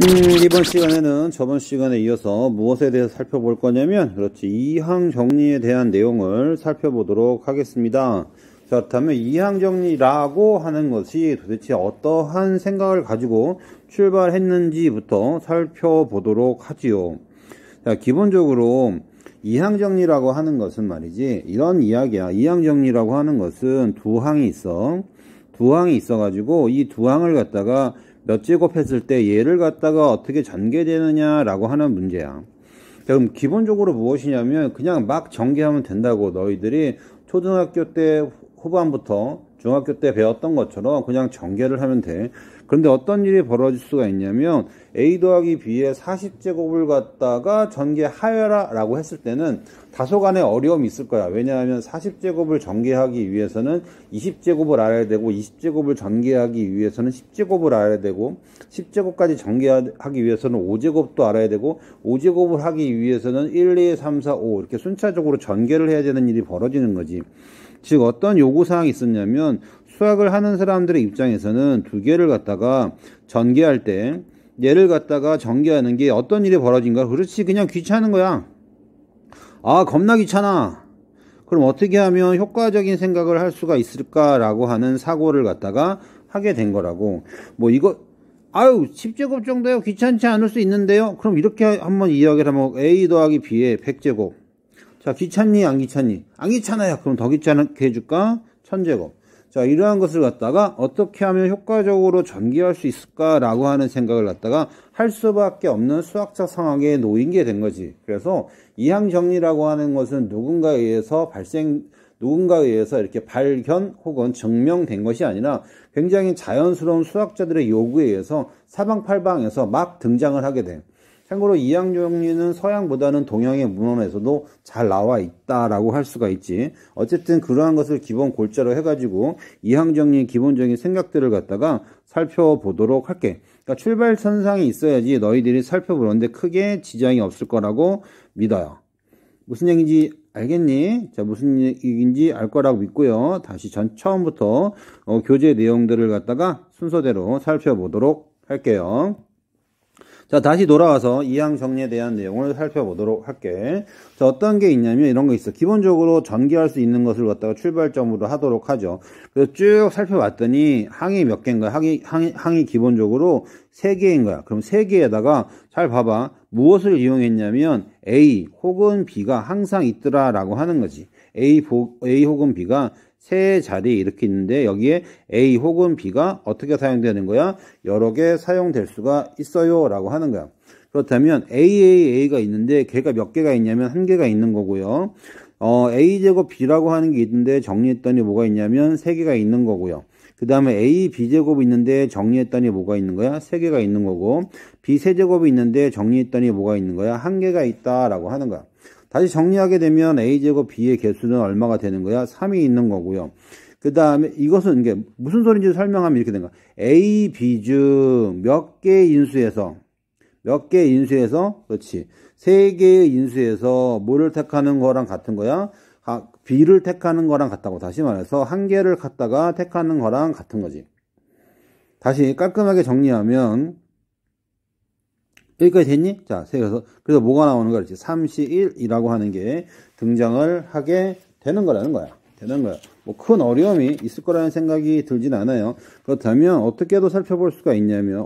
이번 시간에는 저번 시간에 이어서 무엇에 대해서 살펴볼 거냐면, 그렇지, 이항 정리에 대한 내용을 살펴보도록 하겠습니다. 자, 그렇다면 이항 정리라고 하는 것이 도대체 어떠한 생각을 가지고 출발했는지부터 살펴보도록 하지요. 자, 기본적으로 이항 정리라고 하는 것은 말이지, 이런 이야기야. 이항 정리라고 하는 것은 두 항이 있어. 두 항이 있어가지고 이 두 항을 갖다가 몇 제곱 했을 때 얘를 갖다가 어떻게 전개되느냐라고 하는 문제야. 그럼 기본적으로 무엇이냐면 그냥 막 전개하면 된다고, 너희들이 초등학교 때 후반부터 중학교 때 배웠던 것처럼 그냥 전개를 하면 돼. 그런데 어떤 일이 벌어질 수가 있냐면 a 더하기 b의 40제곱을 갖다가 전개하여라 라고 했을 때는 다소간의 어려움이 있을 거야. 왜냐하면 40제곱을 전개하기 위해서는 20제곱을 알아야 되고, 20제곱을 전개하기 위해서는 10제곱을 알아야 되고, 10제곱까지 전개하기 위해서는 5제곱도 알아야 되고, 5제곱을 하기 위해서는 1, 2, 3, 4, 5 이렇게 순차적으로 전개를 해야 되는 일이 벌어지는 거지. 즉 어떤 요구사항이 있었냐면, 수학을 하는 사람들의 입장에서는 두 개를 갖다가 전개할 때 얘를 갖다가 전개하는 게 어떤 일이 벌어진가? 그렇지, 그냥 귀찮은 거야. 아, 겁나 귀찮아. 그럼 어떻게 하면 효과적인 생각을 할 수가 있을까라고 하는 사고를 갖다가 하게 된 거라고. 뭐 이거 아유 10제곱 정도요? 귀찮지 않을 수 있는데요? 그럼 이렇게 한번 이야기를 하면 a 더하기 b의 100제곱. 자, 귀찮니 안 귀찮니? 안 귀찮아요. 그럼 더 귀찮게 해줄까? 1000제곱. 자, 이러한 것을 갖다가 어떻게 하면 효과적으로 전개할 수 있을까라고 하는 생각을 갖다가 할 수밖에 없는 수학적 상황에 놓인 게 된 거지. 그래서 이항 정리라고 하는 것은 누군가에 의해서 이렇게 발견 혹은 증명된 것이 아니라 굉장히 자연스러운 수학자들의 요구에 의해서 사방팔방에서 막 등장을 하게 돼. 참고로 이항 정리는 서양보다는 동양의 문헌에서도 잘 나와 있다라고 할 수가 있지. 어쨌든 그러한 것을 기본 골자로 해가지고 이항 정리의 기본적인 생각들을 갖다가 살펴보도록 할게. 그러니까 출발선상이 있어야지 너희들이 살펴보는데 크게 지장이 없을 거라고 믿어요. 무슨 얘기인지 알겠니? 자, 무슨 얘기인지 알 거라고 믿고요. 다시 처음부터 교재 내용들을 갖다가 순서대로 살펴보도록 할게요. 자, 다시 돌아와서 이항 정리에 대한 내용을 살펴보도록 할게. 자, 어떤 게 있냐면 이런 거 있어. 기본적으로 전개할 수 있는 것을 갖다가 출발점으로 하도록 하죠. 그래서 쭉 살펴봤더니 항이 몇 개인 거야? 항이 기본적으로 3개인 거야. 그럼 3개에다가 잘 봐봐. 무엇을 이용했냐면 A 혹은 B가 항상 있더라라고 하는 거지. A 혹은 B가 세 자리 이렇게 있는데 여기에 A 혹은 B가 어떻게 사용되는 거야? 여러 개 사용될 수가 있어요 라고 하는 거야. 그렇다면 A가 있는데 걔가 몇 개가 있냐면 한 개가 있는 거고요. A제곱 B라고 하는 게 있는데 정리했더니 뭐가 있냐면 3개가 있는 거고요. 그 다음에 A, B제곱이 있는데 정리했더니 뭐가 있는 거야? 3개가 있는 거고, B 세제곱이 있는데 정리했더니 뭐가 있는 거야? 1개가 있다라고 하는 거야. 다시 정리하게 되면 A제곱 B의 개수는 얼마가 되는 거야? 3이 있는 거고요. 그 다음에 이것은 이게 무슨 소리인지 설명하면 이렇게 되는 거야. A, B 중 몇 개의 인수에서, 그렇지. 3개의 인수에서 뭐를 택하는 거랑 같은 거야? B를 택하는 거랑 같다고. 다시 말해서 1개를 갖다가 택하는 거랑 같은 거지. 다시 깔끔하게 정리하면 여기까지 됐니? 자, 그래서 뭐가 나오는 거야? 그렇지. 3C1이라고 하는 게 등장을 하게 되는 거라는 거야. 뭐 큰 어려움이 있을 거라는 생각이 들진 않아요. 그렇다면 어떻게도 살펴볼 수가 있냐면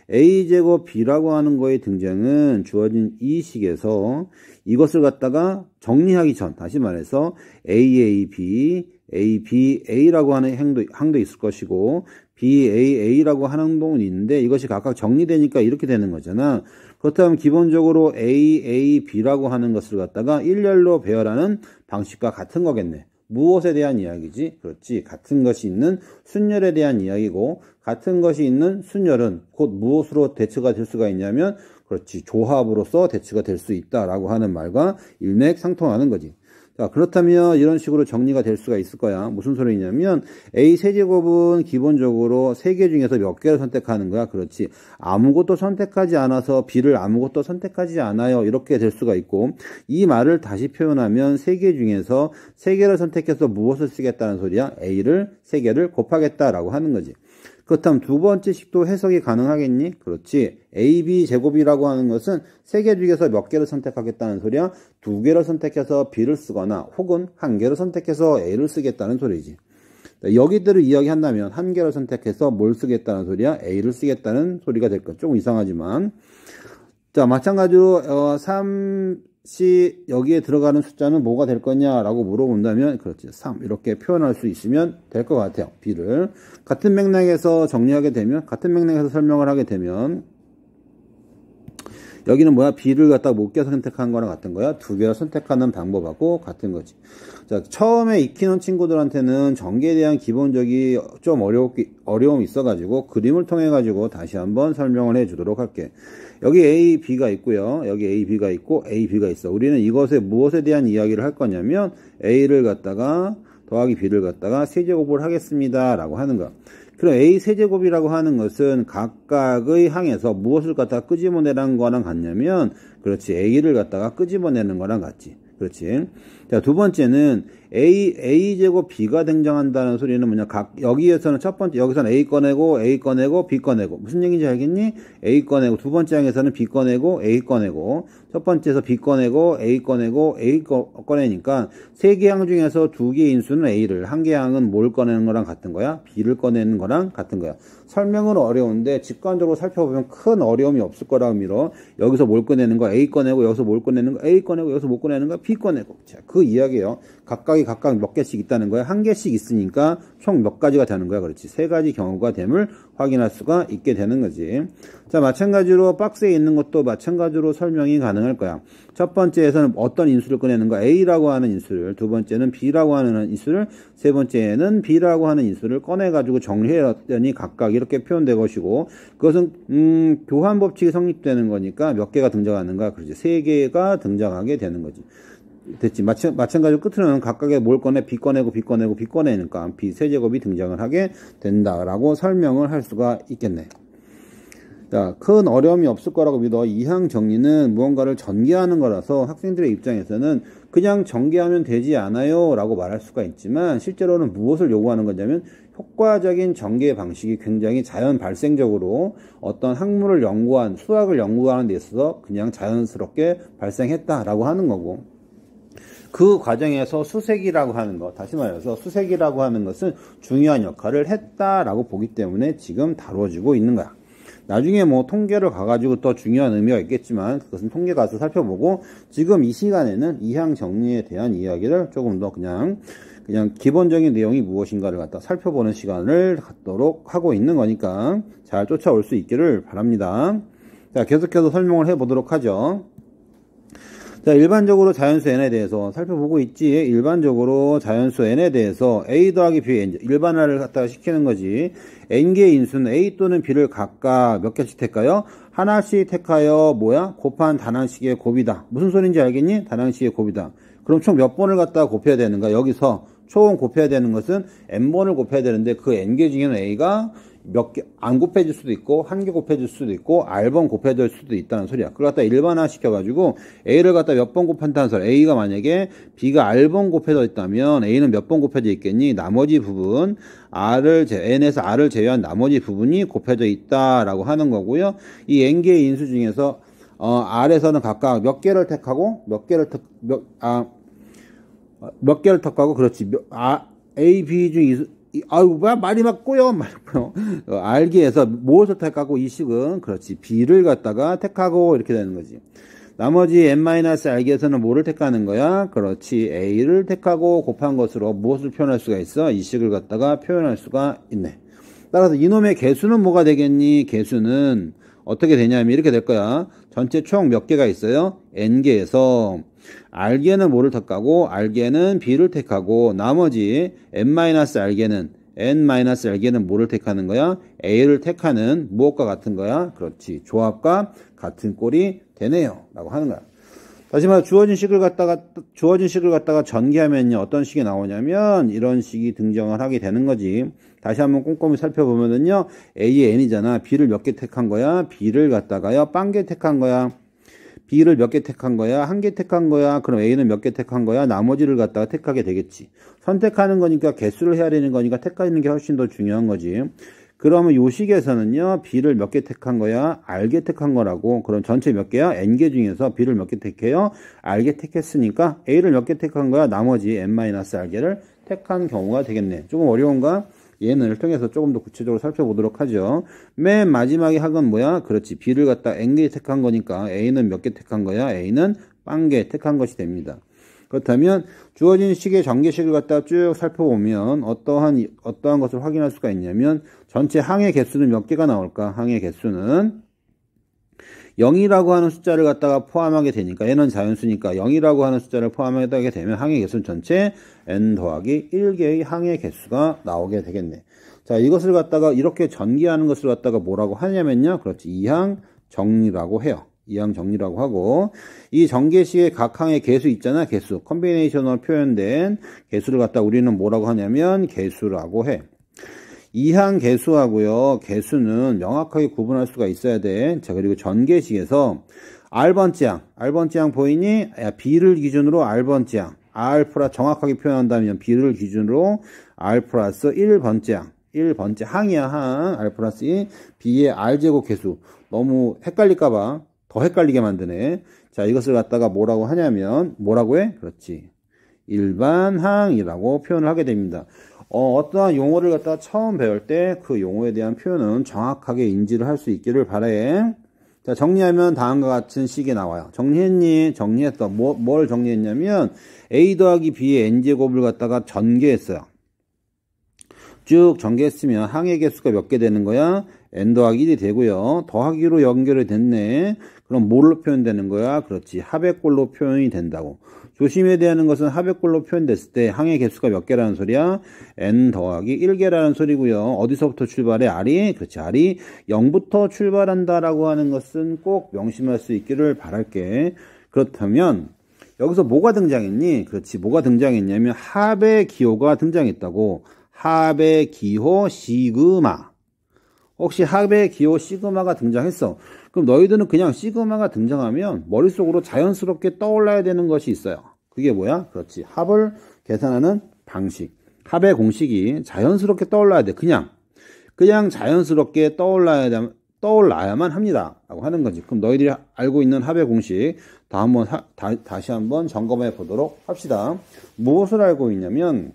A제곱 B라고 하는 거의 등장은 주어진 이 식에서 이것을 갖다가 정리하기 전, 다시 말해서 AAB, ABA라고 하는 항도 있을 것이고 BAA라고 하는 행동은 있는데 이것이 각각 정리되니까 이렇게 되는 거잖아. 그렇다면 기본적으로 AAB라고 하는 것을 갖다가 일렬로 배열하는 방식과 같은 거겠네. 무엇에 대한 이야기지? 그렇지. 같은 것이 있는 순열에 대한 이야기고, 같은 것이 있는 순열은 곧 무엇으로 대처가 될 수가 있냐면, 그렇지. 조합으로서 대처가 될 수 있다라고 하는 말과 일맥상통하는 거지. 자, 그렇다면 이런 식으로 정리가 될 수가 있을 거야. 무슨 소리냐면 A 세제곱은 기본적으로 3개 중에서 몇 개를 선택하는 거야. 그렇지. 아무것도 선택하지 않아서 B를 아무것도 선택하지 않아요. 이렇게 될 수가 있고, 이 말을 다시 표현하면 3개 중에서 3개를 선택해서 무엇을 쓰겠다는 소리야? A를 3개를 곱하겠다라고 하는 거지. 그렇다면 두 번째 식도 해석이 가능하겠니? 그렇지. AB 제곱이라고 하는 것은 세 개 중에서 몇 개를 선택하겠다는 소리야? 두 개를 선택해서 B를 쓰거나 혹은 한 개를 선택해서 A를 쓰겠다는 소리지. 여기들을 이야기한다면 한 개를 선택해서 뭘 쓰겠다는 소리야? A를 쓰겠다는 소리가 될 것. 조금 이상하지만. 자, 마찬가지로 3시 여기에 들어가는 숫자는 뭐가 될 거냐라고 물어본다면 그렇지. 3 이렇게 표현할 수 있으면 될 것 같아요. B를. 같은 맥락에서 정리하게 되면 같은 맥락에서 설명을 하게 되면 여기는 뭐야? B를 갖다 못 껴서 선택한 거랑 같은 거야. 두 개를 선택하는 방법하고 같은 거지. 자, 처음에 익히는 친구들한테는 전개에 대한 기본적이 좀 어려움이 있어가지고 그림을 통해가지고 다시 한번 설명을 해주도록 할게. 여기 A, B가 있고요. 여기 A, B가 있고 A, B가 있어. 우리는 이것에 무엇에 대한 이야기를 할 거냐면 A를 갖다가 더하기 B를 갖다가 세제곱을 하겠습니다. 라고 하는 거야. 그럼 A 세제곱이라고 하는 것은 각각의 항에서 무엇을 갖다가 끄집어내는 거랑 같냐면 그렇지. A를 갖다가 끄집어내는 거랑 같지. 그렇지. 자, 두 번째는 A 제곱 B가 등장한다는 소리는 뭐냐? 여기에서는 첫 번째, 여기서는 A 꺼내고, B 꺼내고. 무슨 얘기인지 알겠니? A 꺼내고, 두 번째 항에서는 B 꺼내고, A 꺼내고, 첫 번째에서 B 꺼내고, A 꺼내고, A 꺼내니까, 세 개 항 중에서 두 개의 인수는 A를, 한 개 항은 뭘 꺼내는 거랑 같은 거야? B를 꺼내는 거랑 같은 거야. 설명은 어려운데, 직관적으로 살펴보면 큰 어려움이 없을 거라고 밀어. 여기서 뭘 꺼내는 거? A 꺼내고, 여기서 뭘 꺼내는 거? A 꺼내고, 여기서 못 꺼내는 거? B 꺼내고. 자, 그 이야기예요. 각각 몇 개씩 있다는 거야. 한 개씩 있으니까 총 몇 가지가 되는 거야. 그렇지. 세 가지 경우가 됨을 확인할 수가 있게 되는 거지. 자, 마찬가지로 박스에 있는 것도 마찬가지로 설명이 가능할 거야. 첫 번째에서는 어떤 인수를 꺼내는 거야? A라고 하는 인수를, 두 번째는 B라고 하는 인수를, 세 번째는 B라고 하는 인수를 꺼내가지고 정리해왔더니 각각 이렇게 표현된 것이고, 그것은 교환 법칙이 성립되는 거니까 몇 개가 등장하는 거야. 그렇지. 세 개가 등장하게 되는 거지. 됐지. 마찬가지로 끝으로는 각각의 뭘 꺼내? B 꺼내고, B 꺼내고, B 꺼내니까 B 세제곱이 등장을 하게 된다라고 설명을 할 수가 있겠네. 자, 큰 어려움이 없을 거라고 믿어. 이항 정리는 무언가를 전개하는 거라서 학생들의 입장에서는 그냥 전개하면 되지 않아요 라고 말할 수가 있지만 실제로는 무엇을 요구하는 거냐면 효과적인 전개 방식이 굉장히 자연 발생적으로 어떤 학문을 연구한, 수학을 연구하는 데 있어서 그냥 자연스럽게 발생했다라고 하는 거고, 그 과정에서 수색이라고 하는 것, 다시 말해서 수색이라고 하는 것은 중요한 역할을 했다라고 보기 때문에 지금 다뤄지고 있는 거야. 나중에 뭐 통계를 가가지고 더 중요한 의미가 있겠지만 그것은 통계 가서 살펴보고, 지금 이 시간에는 이항 정리에 대한 이야기를 조금 더 그냥 기본적인 내용이 무엇인가를 갖다 살펴보는 시간을 갖도록 하고 있는 거니까 잘 쫓아올 수 있기를 바랍니다. 자, 계속해서 설명을 해보도록 하죠. 자, 일반적으로 자연수 n에 대해서 살펴보고 있지. 일반적으로 자연수 n에 대해서 a 더하기 b 일반화를 갖다가 시키는 거지. n개의 인수는 a 또는 b를 각각 몇 개씩 택하여? 하나씩 택하여 뭐야? 곱한 단항식의 곱이다. 무슨 소린지 알겠니? 단항식의 곱이다. 그럼 총 몇 번을 갖다가 곱해야 되는가? 여기서 총 곱해야 되는 것은 n번을 곱해야 되는데 그 n개 중에는 a가 몇 개 안 곱해질 수도 있고 한 개 곱해질 수도 있고 r번 곱해질 수도 있다는 소리야. 그걸 갖다 일반화 시켜가지고 a를 갖다 몇 번 곱한다는 소리. a가 만약에 b가 r번 곱해져 있다면 a는 몇 번 곱해져 있겠니? 나머지 부분 n에서 r을 제외한 나머지 부분이 곱해져 있다라고 하는 거고요. 이 n개의 인수 중에서 r에서는 각각 몇 개를 택하고 몇 개를 택하고 그렇지. a, b 중 아유, 말이 막 꼬여. 알기에서 무엇을 택하고 이 식은, 그렇지. B를 갖다가 택하고 이렇게 되는 거지. 나머지 n-알기에서는 뭐를 택하는 거야? 그렇지. A를 택하고 곱한 것으로 무엇을 표현할 수가 있어? 이 식을 갖다가 표현할 수가 있네. 따라서 이놈의 개수는 뭐가 되겠니? 개수는 어떻게 되냐면 이렇게 될 거야. 전체 총 몇 개가 있어요? n개에서 알개는 뭐를 택하고 알개는 b를 택하고 나머지 n-알개는 뭐를 택하는 거야? a를 택하는 무엇과 같은 거야? 그렇지. 조합과 같은 꼴이 되네요 라고 하는 거야. 다시 말해 주어진 식을 갖다가 전개하면요 어떤 식이 나오냐면 이런 식이 등장을 하게 되는 거지. 다시 한번 꼼꼼히 살펴보면은요 a의 n이잖아. b를 몇 개 택한 거야? b를 갖다가요 빵 개 택한 거야. b를 몇 개 택한 거야? 한 개 택한 거야? 그럼 a는 몇 개 택한 거야? 나머지를 갖다가 택하게 되겠지. 선택하는 거니까 개수를 해야 되는 거니까 택하는 게 훨씬 더 중요한 거지. 그러면 요 식에서는요, B를 몇 개 택한 거야? R개 택한 거라고. 그럼 전체 몇 개야? N개 중에서 B를 몇 개 택해요? R개 택했으니까 A를 몇 개 택한 거야? 나머지 N-R개를 택한 경우가 되겠네. 조금 어려운가? 얘는 통해서 조금 더 구체적으로 살펴보도록 하죠. 맨 마지막에 학은 뭐야? 그렇지. B를 갖다 N개 택한 거니까 A는 몇 개 택한 거야? A는 빵개 택한 것이 됩니다. 그렇다면 주어진 식의 전개식을 갖다 쭉 살펴보면 어떠한 것을 확인할 수가 있냐면 전체 항의 개수는 몇 개가 나올까? 항의 개수는 0이라고 하는 숫자를 갖다가 포함하게 되니까 얘는 자연수니까 0이라고 하는 숫자를 포함하게 되면 항의 개수는 전체 n 더하기 1개의 항의 개수가 나오게 되겠네. 자, 이것을 갖다가 이렇게 전개하는 것을 갖다가 뭐라고 하냐면요. 그렇지. 이항 정리라고 해요. 이항 정리라고 하고 이 전개식의 각 항의 개수 있잖아. 개수. 컨비네이션으로 표현된 개수를 갖다 우리는 뭐라고 하냐면 개수라고 해. 이항 개수하고요. 개수는 명확하게 구분할 수가 있어야 돼. 자, 그리고 전개식에서 R번째 항 보이니? B를 기준으로 R번째 항. R 플러스 정확하게 표현한다면 B를 기준으로 R 플러스 1번째 항이야, 항. R 플러스 1. B의 R제곱 개수. 너무 헷갈릴까봐 더 헷갈리게 만드네. 자, 이것을 갖다가 뭐라고 하냐면, 뭐라고 해? 그렇지. 일반항이라고 표현을 하게 됩니다. 어떠한 용어를 갖다가 처음 배울 때 그 용어에 대한 표현은 정확하게 인지를 할 수 있기를 바래. 자, 정리하면 다음과 같은 식이 나와요. 정리했니? 정리했어. 뭘 정리했냐면 A 더하기 B의 N제곱을 갖다가 전개했어요. 쭉 전개했으면 항의 개수가 몇 개 되는 거야? N 더하기 1이 되고요. 더하기로 연결이 됐네. 그럼 뭘로 표현되는 거야? 그렇지. 합의꼴로 표현이 된다고. 조심해야 되는 것은 합의꼴로 표현됐을 때 항의 개수가 몇 개라는 소리야? N 더하기 1개라는 소리고요. 어디서부터 출발해? R이? 그렇지. R이 0부터 출발한다라고 하는 것은 꼭 명심할 수 있기를 바랄게. 그렇다면 여기서 뭐가 등장했니? 그렇지. 뭐가 등장했냐면 합의 기호가 등장했다고. 합의 기호 시그마. 혹시 합의 기호 시그마가 등장했어. 그럼 너희들은 그냥 시그마가 등장하면 머릿속으로 자연스럽게 떠올라야 되는 것이 있어요. 그게 뭐야? 그렇지. 합을 계산하는 방식. 합의 공식이 자연스럽게 떠올라야 돼. 그냥 자연스럽게 떠올라야만 합니다. 라고 하는 거지. 그럼 너희들이 알고 있는 합의 공식 다시 한번 점검해 보도록 합시다. 무엇을 알고 있냐면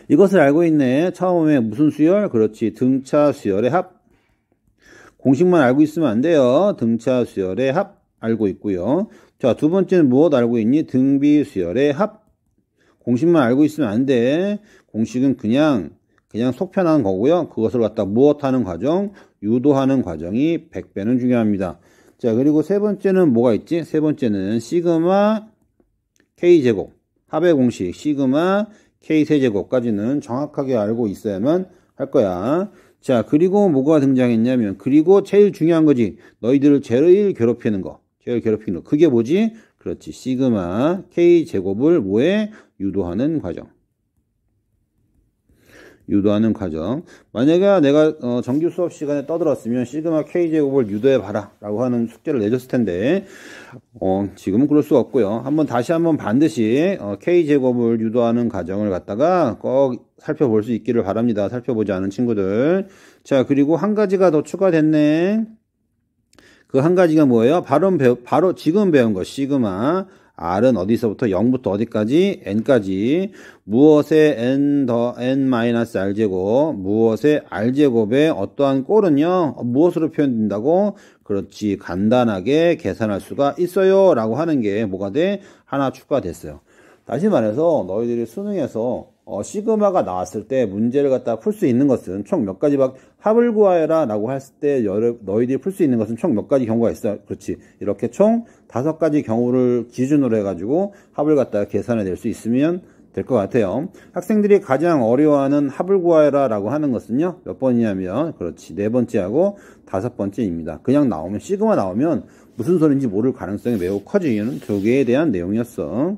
이것을 알고 있네. 처음에 무슨 수열? 그렇지. 등차 수열의 합. 공식만 알고 있으면 안 돼요. 등차 수열의 합 알고 있고요. 자, 두 번째는 무엇 알고 있니? 등비 수열의 합. 공식만 알고 있으면 안 돼. 공식은 그냥 속편하는 거고요. 그것을 갖다 무엇하는 과정? 유도하는 과정이 100배는 중요합니다. 자, 그리고 세 번째는 뭐가 있지? 세 번째는 시그마 K제곱. 합의 공식 시그마 K세제곱까지는 정확하게 알고 있어야만 할 거야. 자, 그리고 뭐가 등장했냐면, 그리고 제일 중요한 거지. 너희들을 제일 괴롭히는 거. 그게 뭐지? 그렇지. 시그마 K제곱을 뭐에? 유도하는 과정. 만약에 내가 정규 수업 시간에 떠들었으면 시그마 K제곱을 유도해봐라 라고 하는 숙제를 내줬을 텐데 지금은 그럴 수 없고요. 다시 한번 반드시 K제곱을 유도하는 과정을 갖다가 꼭 살펴볼 수 있기를 바랍니다. 살펴보지 않은 친구들. 자, 그리고 한 가지가 더 추가됐네. 그 한 가지가 뭐예요? 바로 지금 배운 거 시그마 R은 어디서부터 0부터 어디까지? N까지. 무엇의 N-R제곱, 무엇의 R제곱의 어떠한 꼴은요? 무엇으로 표현된다고? 그렇지. 간단하게 계산할 수가 있어요. 라고 하는 게 뭐가 돼? 하나 추가됐어요. 다시 말해서 너희들이 수능에서 시그마가 나왔을 때 문제를 갖다 풀 수 있는 것은 총 몇 가지 합을 구하여라 라고 했을 때 너희들이 풀 수 있는 것은 총 몇 가지 경우가 있어. 그렇지. 이렇게 총 5가지 경우를 기준으로 해가지고 합을 갖다가 계산해 낼 수 있으면 될 것 같아요. 학생들이 가장 어려워하는 합을 구하여라 라고 하는 것은요. 몇 번이냐면 그렇지. 4번째하고 5번째입니다. 그냥 시그마 나오면 무슨 소리인지 모를 가능성이 매우 커지는 두 개에 대한 내용이었어.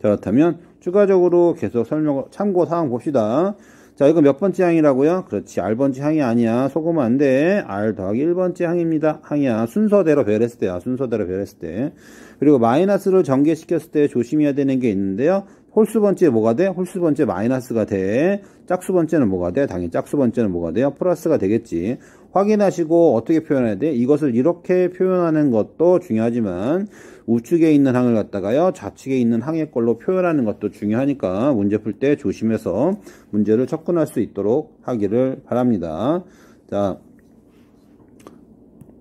자, 그렇다면 추가적으로 계속 참고사항 봅시다. 자, 이거 몇 번째 항이라고요? 그렇지. R번째 항이 아니야. 속으면 안 돼. R 더하기 1번째 항입니다. 항이야. 순서대로 배열했을 때. 그리고 마이너스를 전개시켰을 때 조심해야 되는 게 있는데요. 홀수 번째 뭐가 돼? 홀수 번째 마이너스가 돼. 짝수 번째는 뭐가 돼? 당연히 짝수 번째는 뭐가 돼요? 플러스가 되겠지. 확인하시고 어떻게 표현해야 돼? 이것을 이렇게 표현하는 것도 중요하지만 우측에 있는 항을 갖다가요 좌측에 있는 항의 걸로 표현하는 것도 중요하니까 문제 풀 때 조심해서 문제를 접근할 수 있도록 하기를 바랍니다. 자,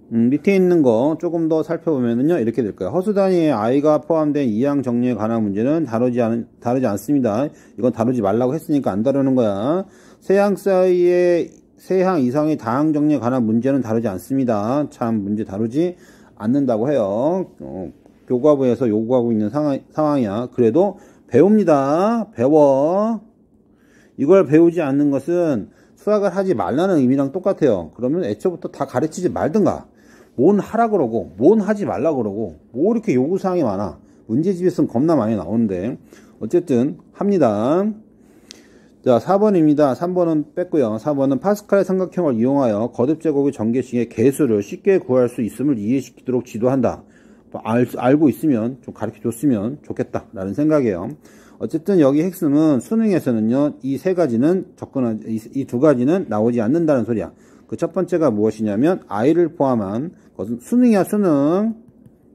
밑에 있는 거 조금 더 살펴보면은요 이렇게 될 거예요. 허수 단위에 i가 포함된 이항 정리에 관한 문제는 다루지 않습니다. 이건 다루지 말라고 했으니까 안 다루는 거야. 세 항 사이에 세 항 이상의 다항 정리에 관한 문제는 다루지 않습니다. 참 문제 다루지 않는다고 해요. 교과부에서 요구하고 있는 상황이야. 그래도 배웁니다. 배워. 이걸 배우지 않는 것은 수학을 하지 말라는 의미랑 똑같아요. 그러면 애초부터 다 가르치지 말든가. 뭔 하라 그러고 뭔 하지 말라 그러고 뭐 이렇게 요구사항이 많아. 문제집에서는 겁나 많이 나오는데 어쨌든 합니다. 자, 4번입니다. 3번은 뺐고요. 4번은 파스칼의 삼각형을 이용하여 거듭제곱의 전개식의 개수를 쉽게 구할 수 있음을 이해시키도록 지도한다. 알고 있으면 좀 가르쳐 줬으면 좋겠다 라는 생각이에요. 어쨌든 여기 핵심은 수능에서는요 이 세 가지는 이 두 가지는 나오지 않는다는 소리야. 그 첫 번째가 무엇이냐면 i를 포함한 것은 수능이야. 수능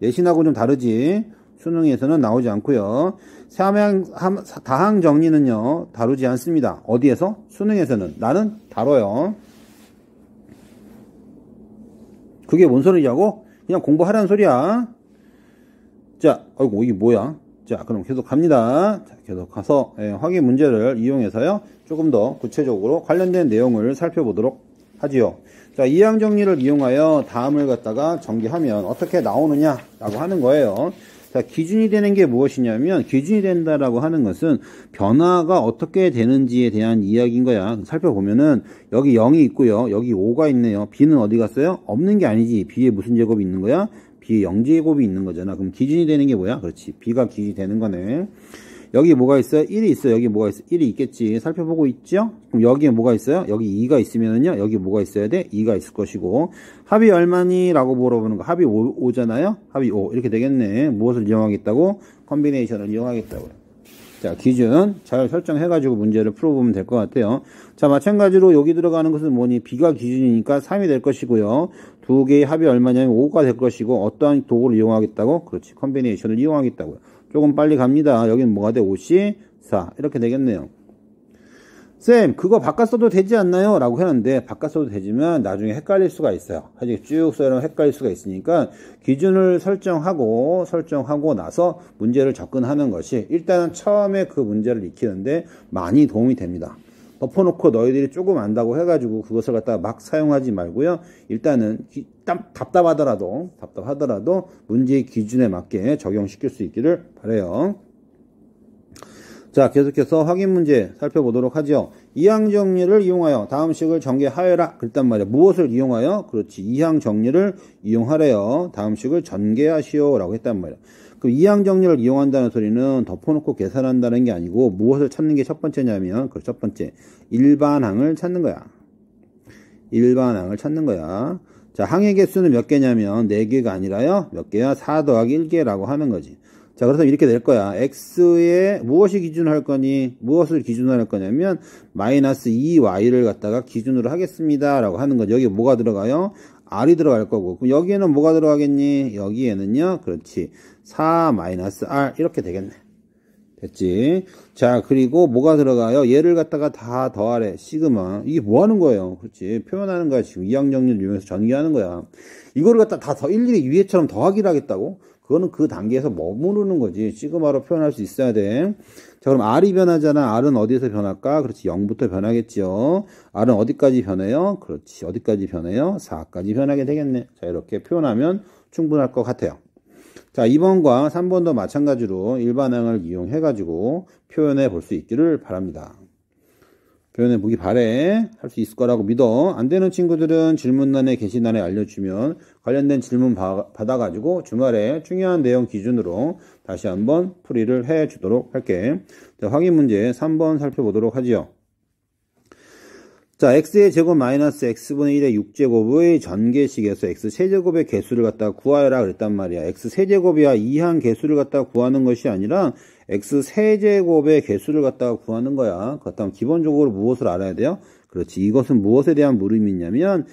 내신하고 좀 다르지. 수능에서는 나오지 않고요. 다항 정리는요 다루지 않습니다. 어디에서? 수능에서는. 나는 다뤄요. 그게 뭔 소리냐고? 그냥 공부하라는 소리야. 자, 아이고 이게 뭐야? 자, 그럼 계속 갑니다. 자, 계속 가서 확인 문제를 이용해서요 조금 더 구체적으로 관련된 내용을 살펴보도록 하지요. 자, 이항 정리를 이용하여 다음을 갖다가 전개하면 어떻게 나오느냐라고 하는 거예요. 자, 기준이 되는 게 무엇이냐면 기준이 된다라고 하는 것은 변화가 어떻게 되는지에 대한 이야기인 거야. 살펴보면은 여기 0이 있고요. 여기 5가 있네요. b는 어디 갔어요? 없는 게 아니지. b에 무슨 제곱이 있는 거야? b에 0제곱이 있는 거잖아. 그럼 기준이 되는 게 뭐야? 그렇지. b가 기준이 되는 거네. 여기 뭐가 있어요? 1이 있어요. 여기 뭐가 있어요? 1이 있겠지. 살펴보고 있죠? 그럼 여기에 뭐가 있어요? 여기 2가 있으면은요. 여기 뭐가 있어야 돼? 2가 있을 것이고. 합이 얼마니? 라고 물어보는 거. 합이 5잖아요? 합이 5. 이렇게 되겠네. 무엇을 이용하겠다고? 컨비네이션을 이용하겠다고요. 자, 기준 잘 설정해가지고 문제를 풀어보면 될 것 같아요. 자, 마찬가지로 여기 들어가는 것은 뭐니? b가 기준이니까 3이 될 것이고요. 두 개의 합이 얼마냐면 5가 될 것이고 어떠한 도구를 이용하겠다고? 그렇지. 컨비네이션을 이용하겠다고요. 조금 빨리 갑니다. 여기는 뭐가 돼? 54 이렇게 되겠네요. 쌤 그거 바꿔 써도 되지 않나요? 라고 했는데 바꿔 써도 되지만 나중에 헷갈릴 수가 있어요. 사실 쭉 써면 헷갈릴 수가 있으니까 기준을 설정하고 나서 문제를 접근하는 것이 일단은 처음에 그 문제를 익히는데 많이 도움이 됩니다. 덮어놓고 너희들이 조금 안다고 해가지고 그것을 갖다가 막 사용하지 말고요. 일단은 답답하더라도 문제의 기준에 맞게 적용시킬 수 있기를 바라요. 자, 계속해서 확인 문제 살펴보도록 하죠. 이항 정리를 이용하여 다음 식을 전개하여라. 그랬단 말이야. 무엇을 이용하여? 그렇지. 이항 정리를 이용하래요. 다음 식을 전개하시오. 라고 했단 말이야. 그럼 이항 정리를 이용한다는 소리는 덮어놓고 계산한다는 게 아니고 무엇을 찾는 게 첫 번째냐면 그 첫 번째 일반항을 찾는 거야. 일반항을 찾는 거야. 자, 항의 개수는 몇 개냐면 4개가 아니라요. 몇 개야? 4 더하기 1개라고 하는 거지. 자, 그래서 이렇게 될 거야. x에 무엇이 기준을 할 거니? 무엇을 기준으로 할 거냐면 마이너스 2y를 갖다가 기준으로 하겠습니다. 라고 하는 거죠. 여기 뭐가 들어가요? r이 들어갈 거고. 그럼 여기에는 뭐가 들어가겠니? 여기에는요. 그렇지. 4 마이너스 r 이렇게 되겠네. 됐지? 자, 그리고 뭐가 들어가요? 얘를 갖다가 다 더하래. 시그마. 이게 뭐 하는 거예요? 그렇지. 표현하는 거야. 지금 이항 정리를 이용해서 전개하는 거야. 이거를 갖다 다 일일이 위에처럼 더하기를 하겠다고? 그거는 그 단계에서 머무르는 거지. 시그마로 표현할 수 있어야 돼. 자, 그럼 R이 변하잖아. R은 어디에서 변할까? 그렇지. 0부터 변하겠죠. R은 어디까지 변해요? 그렇지. 어디까지 변해요? 4까지 변하게 되겠네. 자, 이렇게 표현하면 충분할 것 같아요. 자, 2번과 3번도 마찬가지로 일반항을 이용해가지고 표현해 볼 수 있기를 바랍니다. 표현해 보기 바래. 할 수 있을 거라고 믿어. 안 되는 친구들은 질문란에 게시란에 알려주면 관련된 질문 받아가지고 주말에 중요한 내용 기준으로 다시 한번 풀이를 해 주도록 할게. 자, 확인 문제 3번 살펴보도록 하지요. 자, x의 제곱 마이너스 x분의 1의 6제곱의 전개식에서 x 세제곱의 개수를 갖다가 구하여라 그랬단 말이야. x 세제곱이야 이항 개수를 갖다가 구하는 것이 아니라 x 세제곱의 개수를 갖다가 구하는 거야. 그렇다면 기본적으로 무엇을 알아야 돼요? 그렇지. 이것은 무엇에 대한 물음이 있냐면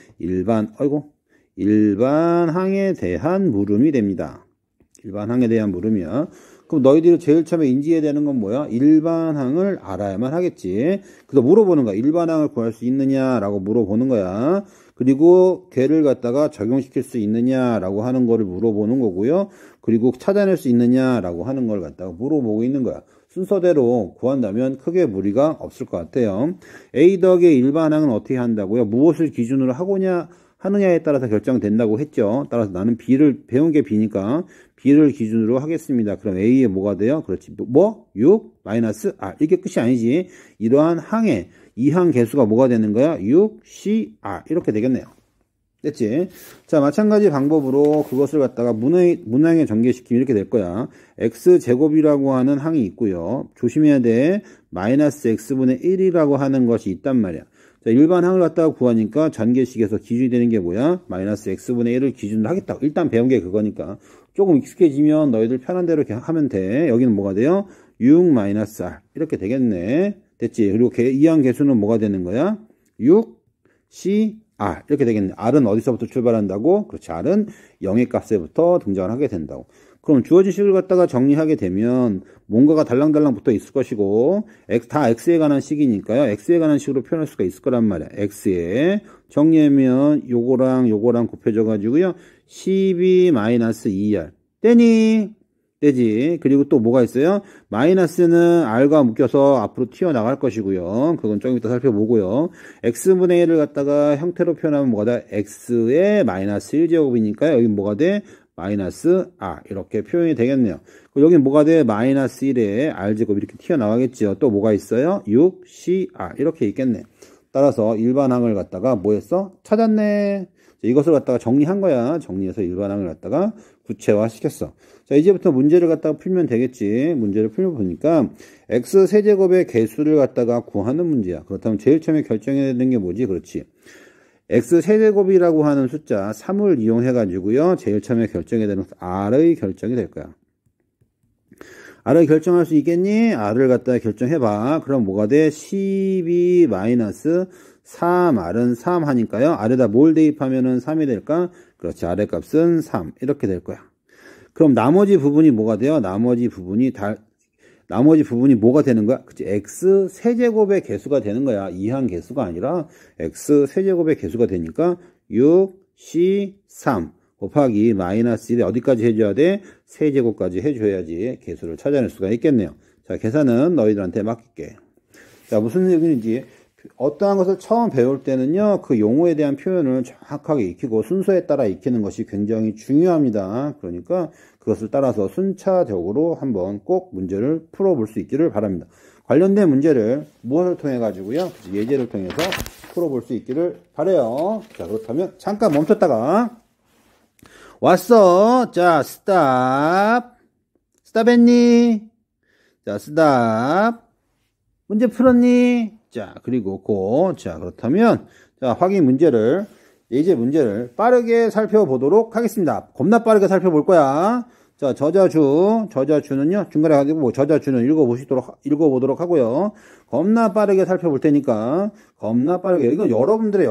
일반항에 대한 물음이 됩니다. 일반항에 대한 물음이야. 그럼 너희들이 제일 처음에 인지해야 되는 건 뭐야? 일반항을 알아야만 하겠지. 그래서 물어보는 거야. 일반항을 구할 수 있느냐라고 물어보는 거야. 그리고 걔를 갖다가 적용시킬 수 있느냐라고 하는 거를 물어보는 거고요. 그리고 찾아낼 수 있느냐라고 하는 걸 갖다가 물어보고 있는 거야. 순서대로 구한다면 크게 무리가 없을 것 같아요. A 덕의 일반항은 어떻게 한다고요? 무엇을 기준으로 하느냐에 따라서 결정된다고 했죠. 따라서 나는 B를 배운 게 B니까 B를 기준으로 하겠습니다. 그럼 A에 뭐가 돼요? 그렇지. 6 마이너스 R. 이게 끝이 아니지. 이러한 항에 이 항 개수가 뭐가 되는 거야? 6 C R. 이렇게 되겠네요. 됐지? 자, 마찬가지 방법으로 그것을 갖다가 문항에 전개시키면 이렇게 될 거야. x제곱이라고 하는 항이 있고요. 조심해야 돼. 마이너스 x분의 1이라고 하는 것이 있단 말이야. 자, 일반항을 갖다가 구하니까 전개식에서 기준이 되는 게 뭐야? 마이너스 x분의 1을 기준으로 하겠다고. 일단 배운 게 그거니까. 조금 익숙해지면 너희들 편한 대로 이렇게 하면 돼. 여기는 뭐가 돼요? 6 마이너스 r. 이렇게 되겠네. 됐지? 그리고 이항 개수는 뭐가 되는 거야? 6 c R 이렇게 되겠네. R은 어디서부터 출발한다고? 그렇지. R은 0의 값에부터 등장을 하게 된다고. 그럼 주어진 식을 갖다가 정리하게 되면 뭔가가 달랑달랑 붙어 있을 것이고 다 X에 관한 식이니까요. X에 관한 식으로 표현할 수가 있을 거란 말이야. X에 정리하면 요거랑 곱해져 가지고요. 12-2R 떼니? 되지. 그리고 또 뭐가 있어요? 마이너스는 R과 묶여서 앞으로 튀어나갈 것이고요. 그건 좀 이따 살펴보고요. X분의 1을 갖다가 형태로 표현하면 뭐가 돼? X의 마이너스 1제곱이니까요. 여기 뭐가 돼? 마이너스 R. 이렇게 표현이 되겠네요. 여기 뭐가 돼? 마이너스 1에 R제곱 이렇게 튀어나가겠죠. 또 뭐가 있어요? 6CR. 이렇게 있겠네. 따라서 일반항을 갖다가 뭐 했어? 찾았네. 이것을 갖다가 정리한 거야. 정리해서 일반항을 갖다가 구체화 시켰어. 자, 이제부터 문제를 갖다가 풀면 되겠지. 문제를 풀어보니까 x 세제곱의 개수를 갖다가 구하는 문제야. 그렇다면 제일 처음에 결정해야 되는 게 뭐지? 그렇지. x 세제곱이라고 하는 숫자 3을 이용해 가지고요. 제일 처음에 결정해야 되는 r의 결정이 될 거야. r을 결정할 수 있겠니? r을 갖다가 결정해봐. 그럼 뭐가 돼? 12 마이너스 3r은 3 하니까요. r에다 뭘 대입하면은 3이 될까? 그렇지. r의 값은 3. 이렇게 될 거야. 그럼 나머지 부분이 뭐가 돼요? 나머지 부분이 뭐가 되는 거야? 그치. x 세제곱의 개수가 되는 거야. 이항 개수가 아니라 x 세제곱의 개수가 되니까 6c3 곱하기 마이너스 1에 어디까지 해줘야 돼? 세제곱까지 해줘야지 개수를 찾아낼 수가 있겠네요. 자, 계산은 너희들한테 맡길게. 자, 무슨 얘기인지 어떠한 것을 처음 배울 때는요, 그 용어에 대한 표현을 정확하게 익히고 순서에 따라 익히는 것이 굉장히 중요합니다. 그러니까 그것을 따라서 순차적으로 한번 꼭 문제를 풀어볼 수 있기를 바랍니다. 관련된 문제를 무엇을 통해 가지고요, 예제를 통해서 풀어볼 수 있기를 바라요. 자, 그렇다면 잠깐 멈췄다가 왔어. 자, 스탑했니? 자, 스탑. 문제 풀었니? 자, 그리고 자, 그렇다면 자, 확인 문제를 예제 문제를 빠르게 살펴보도록 하겠습니다. 겁나 빠르게 살펴볼 거야. 자, 저자주는요, 중간에 가지고 저자주는 읽어보도록 하고요. 겁나 빠르게 살펴볼 테니까, 겁나 빠르게. 이건 여러분들의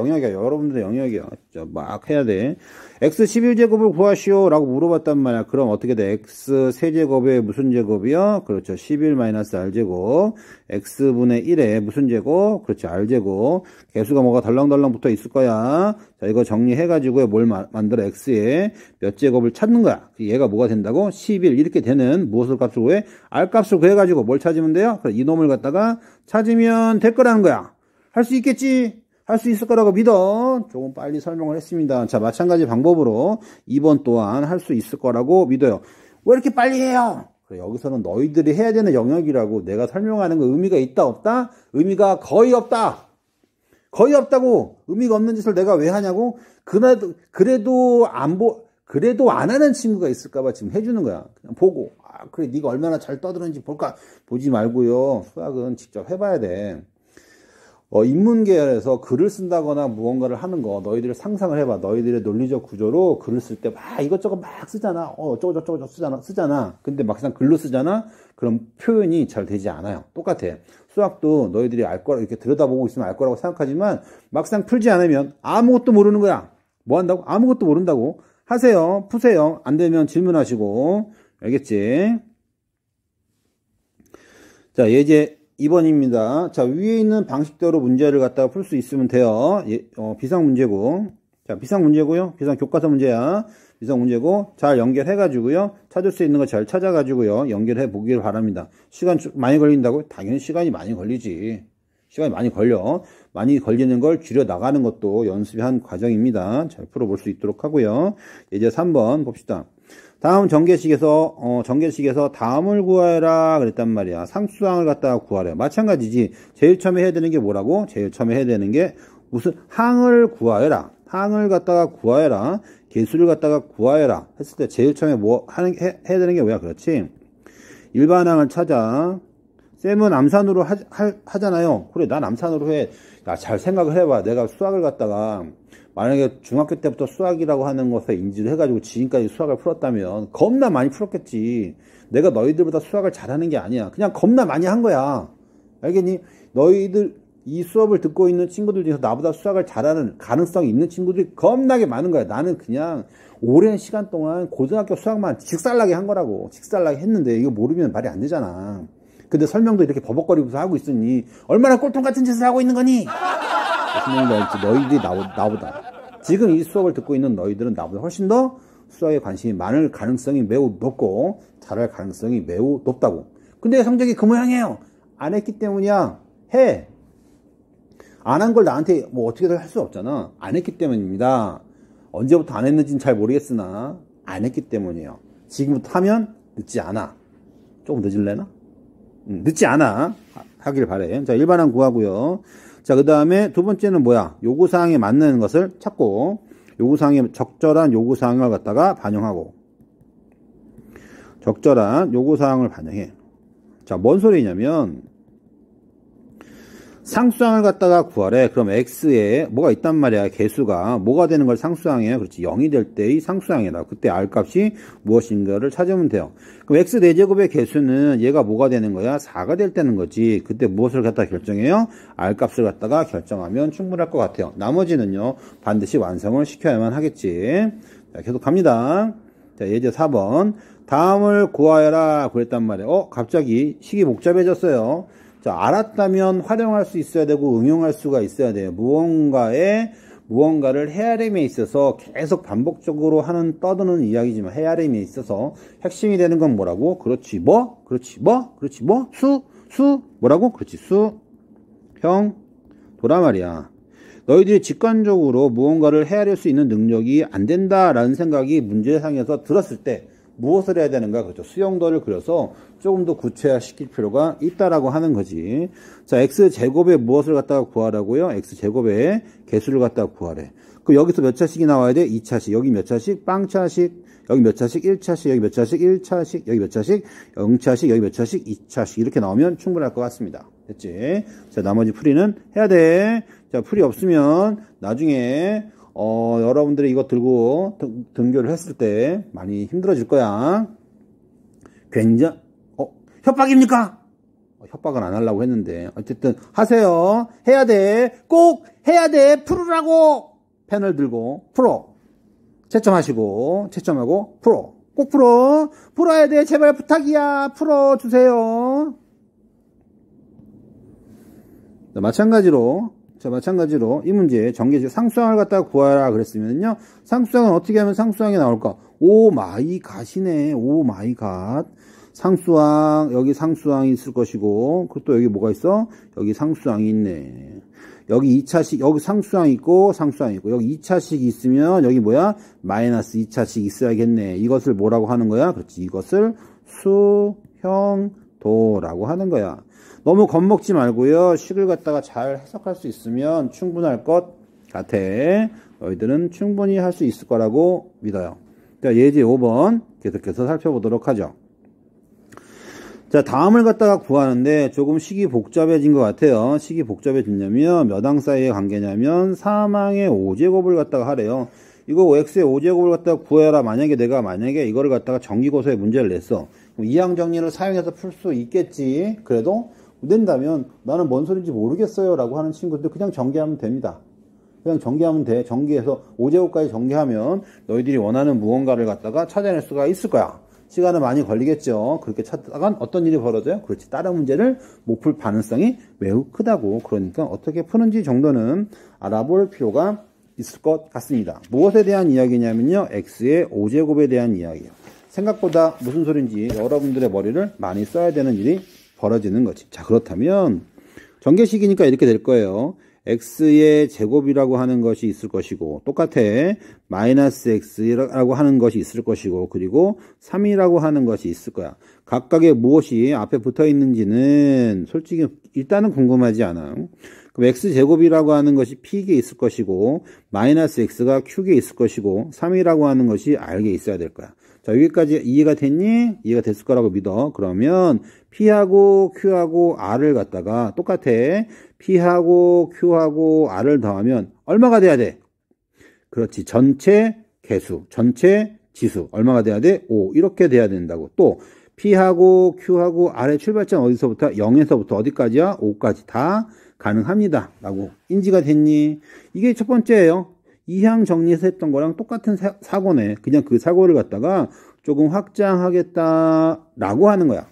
영역이야. 자, 막 해야 돼. x 11제곱을 구하시오. 라고 물어봤단 말이야. 그럼 어떻게 돼? x 세제곱에 무슨 제곱이요? 그렇죠. 11-r제곱. x분의 1에 무슨 제곱? 그렇죠. r제곱. 개수가 뭐가 덜렁덜렁 붙어 있을 거야. 자, 이거 정리해가지고 뭘 만들어? x에 몇 제곱을 찾는 거야. 얘가 뭐가 된다고? 11. 이렇게 되는 무엇을 값을 구해? r 값을 구해가지고 뭘 찾으면 돼요? 그래, 이놈을 갖다가 찾으면 될 거라는 거야. 할 수 있겠지? 할 수 있을 거라고 믿어. 조금 빨리 설명을 했습니다. 자, 마찬가지 방법으로 2번 또한 할 수 있을 거라고 믿어요. 왜 이렇게 빨리 해요? 그래, 여기서는 너희들이 해야 되는 영역이라고 내가 설명하는 거 의미가 있다 없다? 의미가 거의 없다. 거의 없다고. 의미가 없는 짓을 내가 왜 하냐고? 그래도 안 하는 친구가 있을까봐 지금 해주는 거야. 그냥 보고. 아, 그래, 네가 얼마나 잘 떠드는지 보지 말고요. 수학은 직접 해봐야 돼. 인문계열에서 글을 쓴다거나 무언가를 하는 거, 너희들 상상을 해봐. 너희들의 논리적 구조로 글을 쓸 때 막 이것저것 막 쓰잖아. 어쩌고저쩌고 쓰잖아. 근데 막상 글로 쓰잖아? 그럼 표현이 잘 되지 않아요. 똑같아. 수학도 너희들이 알 거라, 이렇게 들여다보고 있으면 알 거라고 생각하지만 막상 풀지 않으면 아무것도 모르는 거야. 뭐 한다고? 아무것도 모른다고. 하세요. 푸세요. 안 되면 질문하시고. 알겠지? 자, 예제 2번입니다. 자, 위에 있는 방식대로 문제를 갖다가 풀 수 있으면 돼요. 비상 문제고. 자, 비상 문제고요. 비상 교과서 문제야. 비상 문제고, 잘 연결해가지고요. 찾을 수 있는 거 잘 찾아가지고요. 연결해 보기를 바랍니다. 시간 많이 걸린다고? 당연히 시간이 많이 걸리지. 시간이 많이 걸려. 많이 걸리는 걸 줄여 나가는 것도 연습의 한 과정입니다. 잘 풀어볼 수 있도록 하고요. 이제 3번 봅시다. 다음 전개식에서 다음을 구하라 그랬단 말이야. 상수항을 갖다가 구하래. 마찬가지지. 제일 처음에 해야 되는 게 뭐라고? 제일 처음에 해야 되는 게 무슨 항을 구하여라. 항을 갖다가 구하여라. 개수를 갖다가 구하여라. 했을 때 제일 처음에 뭐 해야 되는 게 뭐야? 그렇지. 일반항을 찾아. 쌤은 암산으로 하잖아요. 그래, 난 암산으로 해. 야, 잘 생각을 해봐. 내가 수학을 갖다가 만약에 중학교 때부터 수학이라고 하는 것에 인지를 해가지고 지금까지 수학을 풀었다면 겁나 많이 풀었겠지. 내가 너희들보다 수학을 잘하는 게 아니야. 그냥 겁나 많이 한 거야. 알겠니? 너희들 이 수업을 듣고 있는 친구들 중에서 나보다 수학을 잘하는 가능성이 있는 친구들이 겁나게 많은 거야. 나는 그냥 오랜 시간 동안 고등학교 수학만 직살나게 한 거라고. 직살나게 했는데 이거 모르면 말이 안 되잖아. 근데 설명도 이렇게 버벅거리면서 하고 있으니 얼마나 꼴통 같은 짓을 하고 있는 거니? 무슨 얘기인지 알지? 너희들이 나보다 지금 이 수업을 듣고 있는 너희들은 나보다 훨씬 더 수학에 관심이 많을 가능성이 매우 높고 잘할 가능성이 매우 높다고. 근데 성적이 그 모양이에요. 안 했기 때문이야. 해. 안 한 걸 나한테 뭐 어떻게든 할 수 없잖아. 안 했기 때문입니다. 언제부터 안 했는지는 잘 모르겠으나 안 했기 때문이에요. 지금부터 하면 늦지 않아. 조금 늦을래나? 늦지 않아. 하길 바래. 자, 일반항 구하고요. 자, 그 다음에 두 번째는 뭐야? 요구사항에 맞는 것을 찾고, 요구사항에 적절한 요구사항을 갖다가 반영하고, 적절한 요구사항을 반영해. 자, 뭔 소리냐면, 상수항을 갖다가 구하래. 그럼 x에 뭐가 있단 말이야. 개수가 뭐가 되는 걸 상수항이에요. 그렇지. 0이 될 때의 상수항이다. 그때 r 값이 무엇인가를 찾으면 돼요. 그럼 x 4제곱의 개수는 얘가 뭐가 되는 거야? 4가 될 때는 거지. 그때 무엇을 갖다가 결정해요? r 값을 갖다가 결정하면 충분할 것 같아요. 나머지는요. 반드시 완성을 시켜야만 하겠지. 자, 계속 갑니다. 자, 예제 4번. 다음을 구하여라. 그랬단 말이에요. 갑자기 식이 복잡해졌어요. 자, 알았다면 활용할 수 있어야 되고 응용할 수가 있어야 돼요. 무언가를 헤아림에 있어서 계속 반복적으로 하는 떠드는 이야기지만 헤아림에 있어서 핵심이 되는 건 뭐라고? 그렇지 뭐? 그렇지 뭐? 그렇지 뭐? 수? 뭐라고? 그렇지 수, 형, 도라 말이야. 너희들이 직관적으로 무언가를 헤아릴 수 있는 능력이 안 된다라는 생각이 문제상에서 들었을 때 무엇을 해야 되는가? 그렇죠. 수용도를 그려서 조금 더 구체화시킬 필요가 있다라고 하는 거지. 자, x제곱에 무엇을 갖다가 구하라고요? x제곱에 개수를 갖다가 구하래. 그럼 여기서 몇 차씩이 나와야 돼? 2차씩. 여기 몇 차씩? 빵차씩. 여기 몇 차씩? 1차씩. 여기 몇 차씩? 1차씩. 여기 몇 차씩? 0차씩. 여기 몇 차씩? 2차씩. 이렇게 나오면 충분할 것 같습니다. 됐지? 자, 나머지 풀이는 해야 돼. 자, 풀이 없으면 나중에 여러분들이 이거 들고 등교를 했을 때 많이 힘들어질 거야. 협박입니까? 협박은 안 하려고 했는데 어쨌든 하세요. 해야 돼. 꼭 해야 돼. 풀으라고. 펜을 들고 풀어. 채점하고 풀어. 꼭 풀어. 풀어야 돼. 제발 부탁이야. 풀어주세요. 자, 마찬가지로 이 문제 전개식 상수항을 갖다가 구하라 그랬으면요. 상수항은 어떻게 하면 상수항이 나올까? 오 마이 갓이네. 오 마이 갓. 상수항, 여기 상수항이 있을 것이고, 그리고 또 여기 뭐가 있어? 여기 상수항이 있네. 여기 2차식, 여기 상수항이 있고, 여기 2차식이 있으면, 여기 뭐야? 마이너스 2차식 있어야겠네. 이것을 뭐라고 하는 거야? 그렇지. 이것을 수형도라고 하는 거야. 너무 겁먹지 말고요. 식을 갖다가 잘 해석할 수 있으면 충분할 것 같아. 너희들은 충분히 할 수 있을 거라고 믿어요. 자, 예제 5번 계속해서 살펴보도록 하죠. 자, 다음을 갖다가 구하는데 조금 식이 복잡해진 것 같아요. 식이 복잡해졌냐면 몇 항 사이의 관계냐면 3항의 5제곱을 갖다가 하래요. 이거 x의 5제곱을 갖다가 구해라. 만약에 이거를 갖다가 정기고사에 문제를 냈어. 그럼 이항 정리를 사용해서 풀 수 있겠지. 그래도 안 된다면 나는 뭔 소리인지 모르겠어요 라고 하는 친구들 그냥 전개하면 됩니다. 그냥 전개하면 돼. 전개해서 5제곱까지 전개하면 너희들이 원하는 무언가를 갖다가 찾아낼 수가 있을 거야. 시간은 많이 걸리겠죠. 그렇게 찾다간 어떤 일이 벌어져요? 그렇지. 다른 문제를 못 풀 가능성이 매우 크다고. 그러니까 어떻게 푸는지 정도는 알아볼 필요가 있을 것 같습니다. 무엇에 대한 이야기냐면요. x의 5제곱에 대한 이야기예요. 생각보다 무슨 소린지 여러분들의 머리를 많이 써야 되는 일이 벌어지는 거지. 자, 그렇다면 전개식이니까 이렇게 될 거예요. x의 제곱이라고 하는 것이 있을 것이고 똑같아. 마이너스 x라고 하는 것이 있을 것이고 그리고 3이라고 하는 것이 있을 거야. 각각의 무엇이 앞에 붙어 있는지는 솔직히 일단은 궁금하지 않아. 그럼 x제곱이라고 하는 것이 p에 있을 것이고 마이너스 x가 q에 있을 것이고 3이라고 하는 것이 r에 있어야 될 거야. 자, 여기까지 이해가 됐니? 이해가 됐을 거라고 믿어. 그러면 p하고 q하고 r을 갖다가 똑같아. p하고 q하고 r을 더하면 얼마가 돼야 돼? 그렇지. 전체 개수, 전체 지수 얼마가 돼야 돼? 5. 이렇게 돼야 된다고. 또 p하고 q하고 r의 출발점 어디서부터? 0에서부터 어디까지야? 5까지 다 가능합니다. 라고 인지가 됐니? 이게 첫 번째예요. 이항 정리해서 했던 거랑 똑같은 사고네. 그냥 그 사고를 갖다가 조금 확장하겠다라고 하는 거야.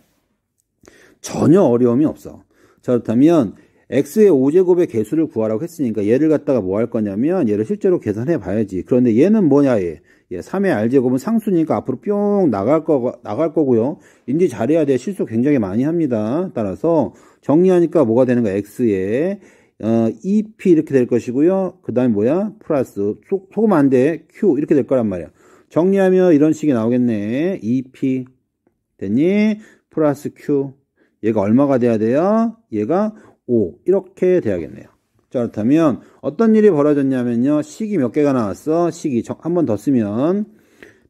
전혀 어려움이 없어. 자, 그렇다면 x의 5제곱의 개수를 구하라고 했으니까 얘를 갖다가 뭐 할 거냐면 얘를 실제로 계산해 봐야지. 그런데 얘는 뭐냐 얘 3의 r제곱은 상수니까 앞으로 뿅 나갈 거고요. 인지 잘해야 돼. 실수 굉장히 많이 합니다. 따라서 정리하니까 뭐가 되는 거야? x의 2p 이렇게 될 것이고요. 그 다음에 뭐야? 플러스 속으면 안 돼. q 이렇게 될 거란 말이야. 정리하면 이런 식이 나오겠네. 2p 됐니? 플러스 q 얘가 얼마가 돼야 돼요? 얘가 5 이렇게 돼야겠네요. 자, 그렇다면 어떤 일이 벌어졌냐면요. 식이 몇 개가 나왔어? 식이 한 번 더 쓰면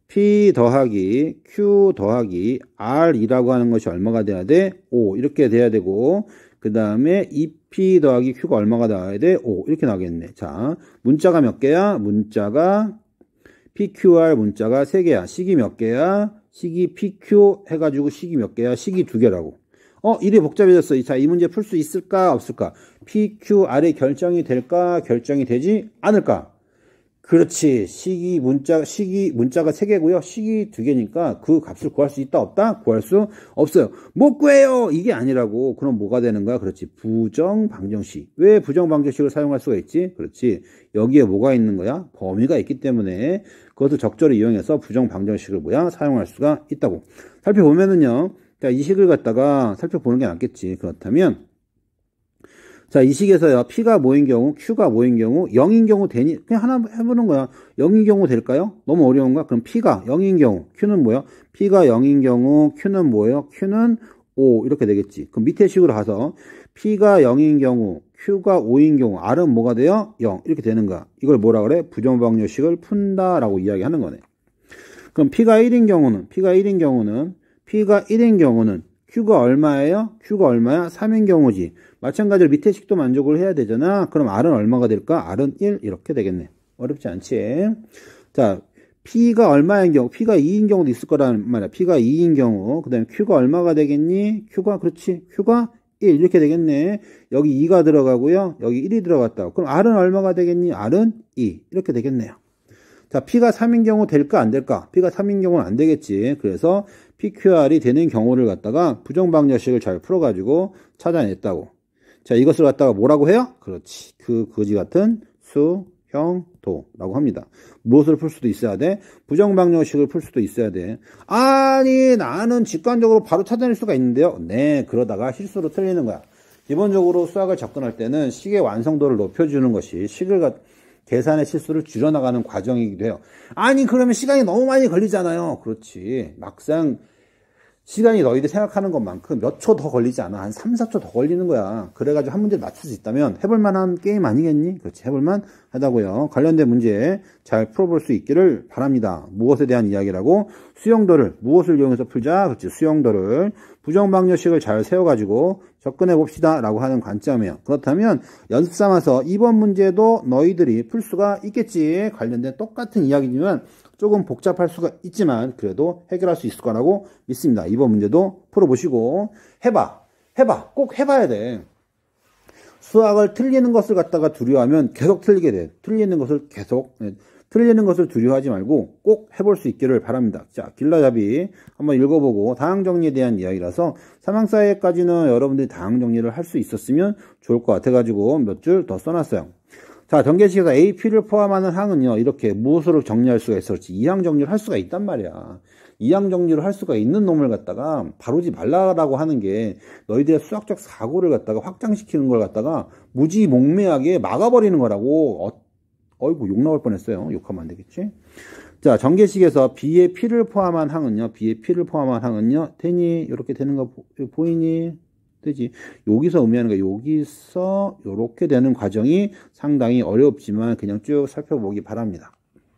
p 더하기 q 더하기 r이라고 하는 것이 얼마가 돼야 돼? 5 이렇게 돼야 되고 그 다음에 2p 더하기 q가 얼마가 나와야 돼? 5 이렇게 나오겠네. 자, 문자가 몇 개야? 문자가 pqr 문자가 3개야. 식이 몇 개야? 식이 pq 해가지고 식이 몇 개야? 식이 2개라고. 일이 복잡해졌어. 자, 이 문제 풀 수 있을까? 없을까? pqr이 결정이 될까? 결정이 되지 않을까? 그렇지. 문자가 3개고요. 식이 2개니까 그 값을 구할 수 있다? 없다? 구할 수 없어요. 못 구해요! 이게 아니라고. 그럼 뭐가 되는 거야? 그렇지. 부정방정식. 왜 부정방정식을 사용할 수가 있지? 그렇지. 여기에 뭐가 있는 거야? 범위가 있기 때문에 그것을 적절히 이용해서 부정방정식을 사용할 수가 있다고. 살펴보면은요. 자, 이 식을 갖다가 살펴보는 게 낫겠지. 그렇다면 자, 이 식에서요. p가 뭐인 경우, q가 뭐인 경우, 0인 경우 되니? 그냥 하나 해보는 거야. 0인 경우 될까요? 너무 어려운가? 그럼 p가 0인 경우, q는 뭐야? p가 0인 경우, q는 뭐예요? q는 5 이렇게 되겠지. 그럼 밑에 식으로 가서 p가 0인 경우, q가 5인 경우, r은 뭐가 돼요? 0 이렇게 되는 거야. 이걸 뭐라 그래? 부정방정식을 푼다라고 이야기하는 거네. 그럼 p가 1인 경우는 q가 얼마예요? q가 얼마야? 3인 경우지. 마찬가지로 밑에 식도 만족을 해야 되잖아. 그럼 r은 얼마가 될까? r은 1 이렇게 되겠네. 어렵지 않지? 자, p가 얼마인 경우? p가 2인 경우도 있을 거란 말이야. p가 2인 경우. 그 다음에 q가 얼마가 되겠니? 그렇지. q가 1 이렇게 되겠네. 여기 2가 들어가고요. 여기 1이 들어갔다. 그럼 r은 얼마가 되겠니? r은 2 이렇게 되겠네요. 자, p가 3인 경우 될까 안 될까? p가 3인 경우는 안 되겠지. 그래서 pqr이 되는 경우를 갖다가 부정방정식을 잘 풀어가지고 찾아냈다고. 자, 이것을 갖다가 뭐라고 해요? 그렇지. 그 거지 같은 수형도라고 합니다. 무엇을 풀 수도 있어야 돼? 부정방정식을 풀 수도 있어야 돼. 아니, 나는 직관적으로 바로 찾아낼 수가 있는데요. 네, 그러다가 실수로 틀리는 거야. 기본적으로 수학을 접근할 때는 식의 완성도를 높여주는 것이 계산의 실수를 줄여나가는 과정이기도 해요. 아니, 그러면 시간이 너무 많이 걸리잖아요. 그렇지. 막상 시간이 너희들 생각하는 것만큼 몇 초 더 걸리지 않아. 한 3, 4초 더 걸리는 거야. 그래가지고 한 문제를 맞출 수 있다면 해볼 만한 게임 아니겠니? 그렇지. 해볼 만하다고요. 관련된 문제 잘 풀어볼 수 있기를 바랍니다. 무엇에 대한 이야기라고? 수용도를 무엇을 이용해서 풀자? 그렇지. 수용도를 부정방정식을 잘 세워가지고 접근해 봅시다 라고 하는 관점이에요. 그렇다면 연습 삼아서 이번 문제도 너희들이 풀 수가 있겠지. 관련된 똑같은 이야기지만 조금 복잡할 수가 있지만 그래도 해결할 수 있을 거라고 믿습니다. 이번 문제도 풀어보시고 해봐. 꼭 해봐야 돼. 수학을 틀리는 것을 갖다가 두려워하면 계속 틀리게 돼. 틀리는 것을 두려워하지 말고 꼭 해볼 수 있기를 바랍니다. 자, 길라잡이 한번 읽어보고 다항정리에 대한 이야기라서 3학 사회까지는 여러분들이 다항정리를 할 수 있었으면 좋을 것 같아가지고 몇 줄 더 써놨어요. 자, 전개식에서 A, P를 포함하는 항은요, 이렇게 무엇으로 정리할 수가 있어? 그렇지. 2항 정리를 할 수가 있단 말이야. 2항 정리를 할 수가 있는 놈을 갖다가 바로지 말라라고 하는 게 너희들의 수학적 사고를 갖다가 확장시키는 걸 갖다가 무지몽매하게 막아버리는 거라고. 어이구, 욕 나올 뻔했어요. 욕하면 안 되겠지? 자, 전개식에서 B의 P를 포함한 항은요, 되니? 이렇게 되는 거 보이니? 되지. 여기서 의미하는 거 여기서 이렇게 되는 과정이 상당히 어렵지만 그냥 쭉 살펴보기 바랍니다.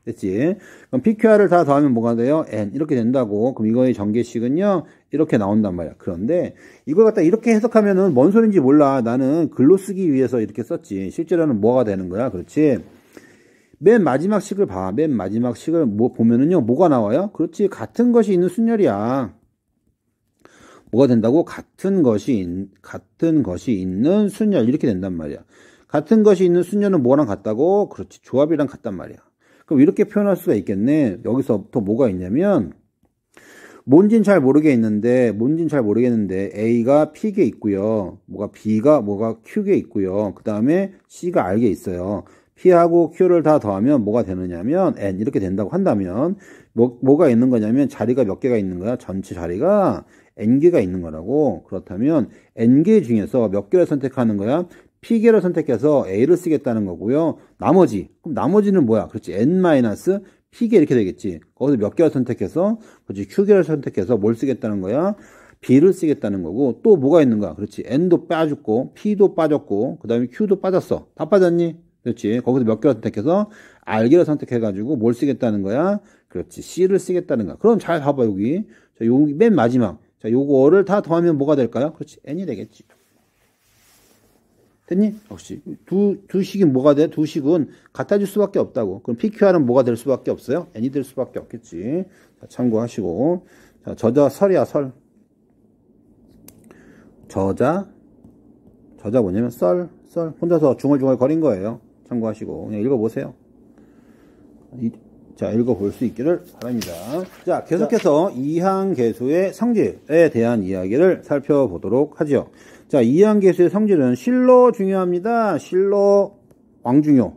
됐지? 그럼 PQR을 다 더하면 뭐가 돼요? N 이렇게 된다고. 그럼 이거의 전개식은요 이렇게 나온단 말이야. 그런데 이걸 갖다 이렇게 해석하면은 뭔 소린지 몰라. 나는 글로 쓰기 위해서 이렇게 썼지. 실제로는 뭐가 되는 거야? 그렇지? 맨 마지막 식을 봐. 맨 마지막 식을 보면은요 뭐가 나와요? 그렇지. 같은 것이 있는 순열이야. 뭐가 된다고? 같은 것이 있는 순열 이렇게 된단 말이야. 같은 것이 있는 순열은 뭐랑 같다고? 그렇지. 조합이랑 같단 말이야. 그럼 이렇게 표현할 수가 있겠네. 여기서부터 뭐가 있냐면 뭔진 잘 모르겠는데 A가 P게 있고요. B가 Q게 있고요. 그 다음에 C가 R게 있어요. P하고 Q를 다 더하면 뭐가 되느냐면 N 이렇게 된다고 한다면 뭐가 있는 거냐면 자리가 몇 개가 있는 거야? 전체 자리가 N개가 있는 거라고. 그렇다면 N개 중에서 몇 개를 선택하는 거야? P개를 선택해서 A를 쓰겠다는 거고요. 그럼 나머지는 뭐야? 그렇지. N-P개 이렇게 되겠지. 거기서 몇 개를 선택해서, 그렇지. Q개를 선택해서 뭘 쓰겠다는 거야? B를 쓰겠다는 거고, 또 뭐가 있는 거야? 그렇지. N도 빠졌고, P도 빠졌고, 그 다음에 Q도 빠졌어. 다 빠졌니? 그렇지. 거기서 몇 개를 선택해서 R개를 선택해가지고 뭘 쓰겠다는 거야? 그렇지. C를 쓰겠다는 거야. 그럼 잘 봐봐, 여기. 자, 여기 맨 마지막. 자, 요거를 다 더하면 뭐가 될까요? 그렇지. N이 되겠지. 됐니? 역시. 두 식이 뭐가 돼? 두 식은 같아질 수밖에 없다고. 그럼 PQR은 뭐가 될 수밖에 없어요? N이 될 수밖에 없겠지. 자, 참고하시고. 자, 저자 설이야, 설. 저자 뭐냐면 썰. 혼자서 중얼중얼 거린 거예요. 참고하시고. 그냥 읽어보세요. 자, 읽어볼 수 있기를 바랍니다. 자, 계속해서 이항계수의 성질에 대한 이야기를 살펴보도록 하죠. 자, 이항계수의 성질은 실로 중요합니다. 실로 왕중요.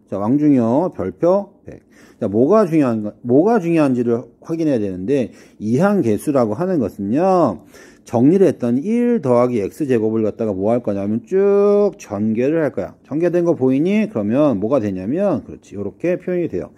자, 왕중요 별표 100. 자, 뭐가 중요한지를 확인해야 되는데 이항계수라고 하는 것은요. 정리를 했던 1 더하기 x제곱을 갖다가 뭐 할 거냐면 쭉 전개를 할 거야. 전개된 거 보이니? 그러면 뭐가 되냐면 그렇지. 이렇게 표현이 돼요.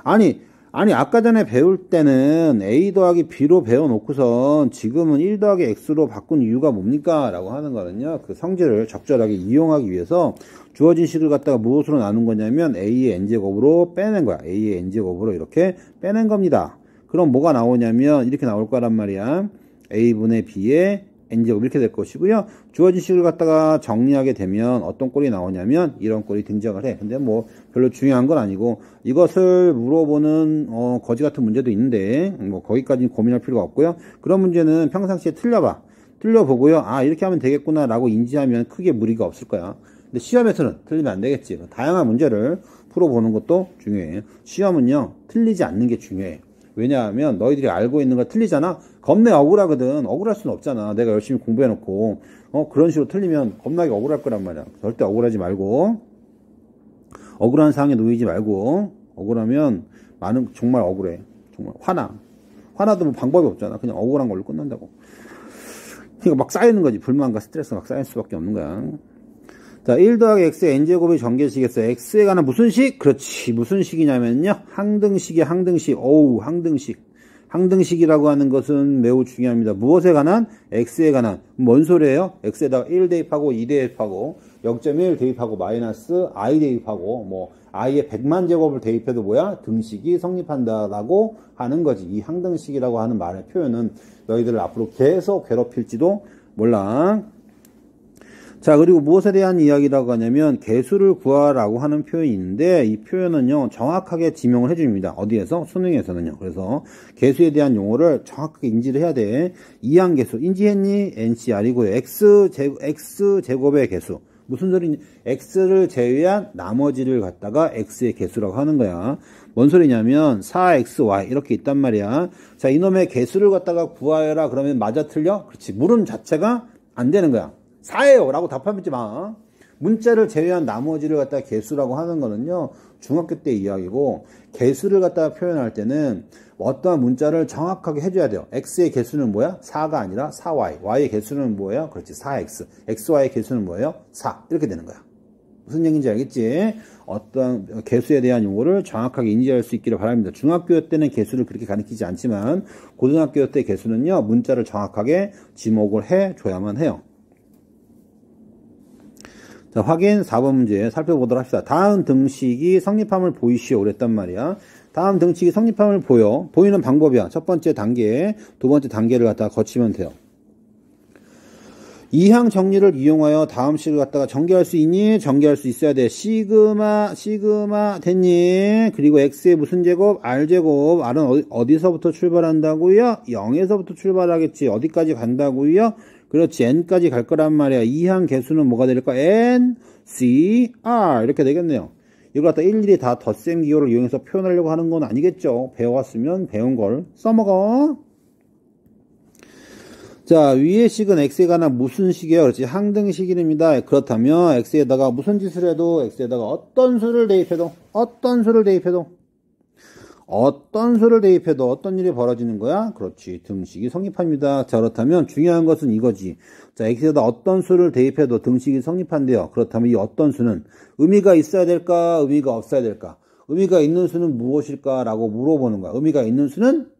아니 아까 전에 배울 때는 a 더하기 b로 배워놓고선 지금은 1 더하기 x로 바꾼 이유가 뭡니까? 라고 하는 거는요. 그 성질을 적절하게 이용하기 위해서 주어진 식을 갖다가 무엇으로 나눈 거냐면 a의 n제곱으로 빼낸 거야. a의 n제곱으로 이렇게 빼낸 겁니다. 그럼 뭐가 나오냐면 이렇게 나올 거란 말이야. a분의 b의 n제곱 이렇게 될 것이고요. 주어진 식을 갖다가 정리하게 되면 어떤 꼴이 나오냐면 이런 꼴이 등장을 해. 근데 뭐 별로 중요한 건 아니고 이것을 물어보는 거지 같은 문제도 있는데 뭐 거기까지는 고민할 필요가 없고요. 그런 문제는 평상시에 틀려보고요. 아 이렇게 하면 되겠구나 라고 인지하면 크게 무리가 없을 거야. 근데 시험에서는 틀리면 안 되겠지. 다양한 문제를 풀어보는 것도 중요해요. 시험은요 틀리지 않는 게 중요해. 왜냐하면 너희들이 알고 있는 거 틀리잖아. 겁내 억울하거든. 억울할 수는 없잖아. 내가 열심히 공부해놓고 그런 식으로 틀리면 겁나게 억울할 거란 말이야. 절대 억울하지 말고 억울한 상황에 놓이지 말고 억울하면 정말 억울해. 정말 화나도 뭐 방법이 없잖아. 그냥 억울한 걸로 끝난다고. 그러니까 막 쌓이는 거지. 불만과 스트레스가 막 쌓일 수밖에 없는 거야. 자, 1 더하기 x의 n제곱의 전개식에서 x에 관한 무슨 식? 그렇지. 무슨 식이냐면요. 항등식이야, 항등식. 어우, 항등식. 항등식이라고 하는 것은 매우 중요합니다. 무엇에 관한? x에 관한. 뭔 소리예요? x에다가 1 대입하고 2 대입하고 0.1 대입하고 마이너스 i 대입하고 뭐 i의 100만 제곱을 대입해도 뭐야? 등식이 성립한다라고 하는 거지. 이 항등식이라고 하는 말의 표현은 너희들을 앞으로 계속 괴롭힐지도 몰라. 자, 그리고 무엇에 대한 이야기라고 하냐면 개수를 구하라고 하는 표현이 있는데 이 표현은요 정확하게 지명을 해줍니다. 어디에서? 수능에서는요. 그래서 개수에 대한 용어를 정확하게 인지를 해야 돼. 이항개수 인지했니? NCR이고요. X제곱의 개수. 무슨 소리냐? X를 제외한 나머지를 갖다가 X의 개수라고 하는 거야. 뭔 소리냐면 4XY 이렇게 있단 말이야. 자, 이놈의 개수를 갖다가 구하여라. 그러면 맞아 틀려? 그렇지. 물음 자체가 안 되는 거야. 4예요 라고 답하지 마. 문자를 제외한 나머지를 갖다가 개수라고 하는 거는요 중학교 때 이야기고, 개수를 갖다가 표현할 때는 어떠한 문자를 정확하게 해줘야 돼요. x의 개수는 뭐야? 4가 아니라 4y. y의 개수는 뭐예요? 그렇지, 4x. xy의 개수는 뭐예요? 4. 이렇게 되는 거야. 무슨 얘기인지 알겠지? 어떤 개수에 대한 용어를 정확하게 인지할 수 있기를 바랍니다. 중학교 때는 개수를 그렇게 가르치지 않지만 고등학교 때 개수는요 문자를 정확하게 지목을 해줘야만 해요. 자, 확인 4번 문제 살펴보도록 합시다. 다음 등식이 성립함을 보이시오 그랬단 말이야. 다음 등식이 성립함을 보이는 방법이야. 첫 번째 단계, 두 번째 단계를 갖다가 거치면 돼요. 이항 정리를 이용하여 다음 식을 갖다가 전개할 수 있니? 전개할 수 있어야 돼. 시그마 됐니? 그리고 x의 무슨 제곱? r제곱. r은 어디서부터 출발한다고요? 0에서부터 출발하겠지. 어디까지 간다고요? 그렇지, n까지 갈 거란 말이야. 이항 개수는 뭐가 될까? n, c, r 이렇게 되겠네요. 이걸 갖다 일일이 다 덧셈 기호를 이용해서 표현하려고 하는 건 아니겠죠. 배워왔으면 배운 걸 써먹어. 자, 위의 식은 x에 관한 무슨 식이에요? 그렇지, 항등식입니다. 그렇다면 x에다가 무슨 짓을 해도, x에다가 어떤 수를 대입해도 어떤 일이 벌어지는 거야? 그렇지, 등식이 성립합니다. 자, 그렇다면 중요한 것은 이거지. 자, x에다 어떤 수를 대입해도 등식이 성립한대요. 그렇다면 이 어떤 수는 의미가 있어야 될까? 의미가 없어야 될까? 의미가 있는 수는 무엇일까? 라고 물어보는 거야. 의미가 있는 수는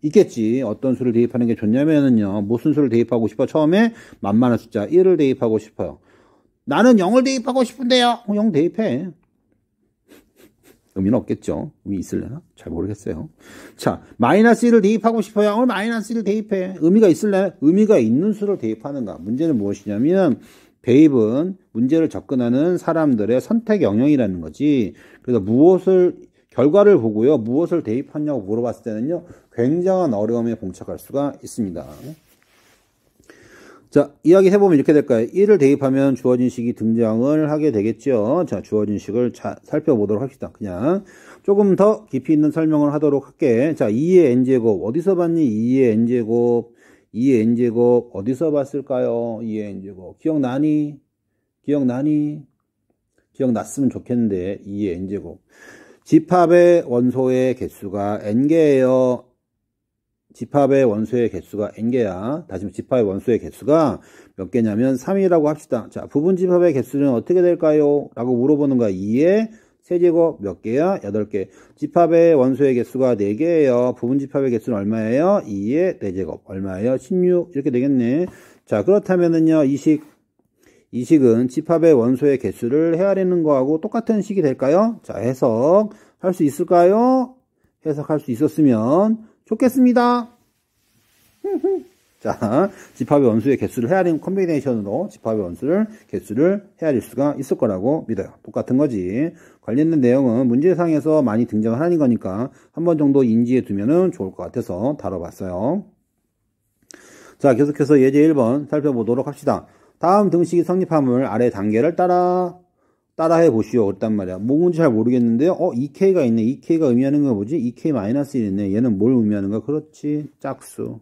있겠지. 어떤 수를 대입하는 게 좋냐면은요, 무슨 수를 대입하고 싶어? 처음에 만만한 숫자 1을 대입하고 싶어요. 나는 0을 대입하고 싶은데요. 0 대입해. 의미는 없겠죠. 의미 있을래나? 잘 모르겠어요. 자, 마이너스 1을 대입하고 싶어요. 마이너스 1을 대입해. 의미가 있을래? 의미가 있는 수를 대입하는가? 문제는 무엇이냐면 대입은 문제를 접근하는 사람들의 선택 영역이라는 거지. 그래서 결과를 보고요, 무엇을 대입하냐고 물어봤을 때는요 굉장한 어려움에 봉착할 수가 있습니다. 자, 이야기 해보면 이렇게 될까요? 1을 대입하면 주어진 식이 등장을 하게 되겠죠. 자, 주어진 식을 살펴보도록 합시다. 그냥 조금 더 깊이 있는 설명을 하도록 할게. 자, 2의 n제곱 어디서 봤니? 2의 n제곱 어디서 봤을까요? 2의 n제곱 기억나니? 기억났으면 좋겠는데. 2의 n제곱 집합의 원소의 개수가 n개예요. 집합의 원소의 개수가 n개야. 다시 집합의 원소의 개수가 몇 개냐면 3이라고 합시다. 자, 부분 집합의 개수는 어떻게 될까요? 라고 물어보는 거야. 2의 세제곱 몇 개야? 8개. 집합의 원소의 개수가 4개예요. 부분 집합의 개수는 얼마예요? 2의 4제곱. 얼마예요? 16. 이렇게 되겠네. 자, 그렇다면은요, 이 식은 집합의 원소의 개수를 헤아리는 거하고 똑같은 식이 될까요? 자, 해석할 수 있을까요? 해석할 수 있었으면 좋겠습니다. 자, 집합의 원수의 개수를 헤아리는 콤비네이션으로 집합의 원수를 개수를 헤아릴 수가 있을 거라고 믿어요. 똑같은 거지. 관련된 내용은 문제상에서 많이 등장을 하는 거니까 한 번 정도 인지해 두면은 좋을 것 같아서 다뤄봤어요. 자, 계속해서 예제 1번 살펴보도록 합시다. 다음 등식이 성립함을 아래 단계를 따라해 보시오. 그랬단 말이야. 뭔지 잘 모르겠는데요. 2K가 있네. 2K가 의미하는 거 뭐지? 2K-1 있네. 얘는 뭘 의미하는가? 그렇지. 짝수.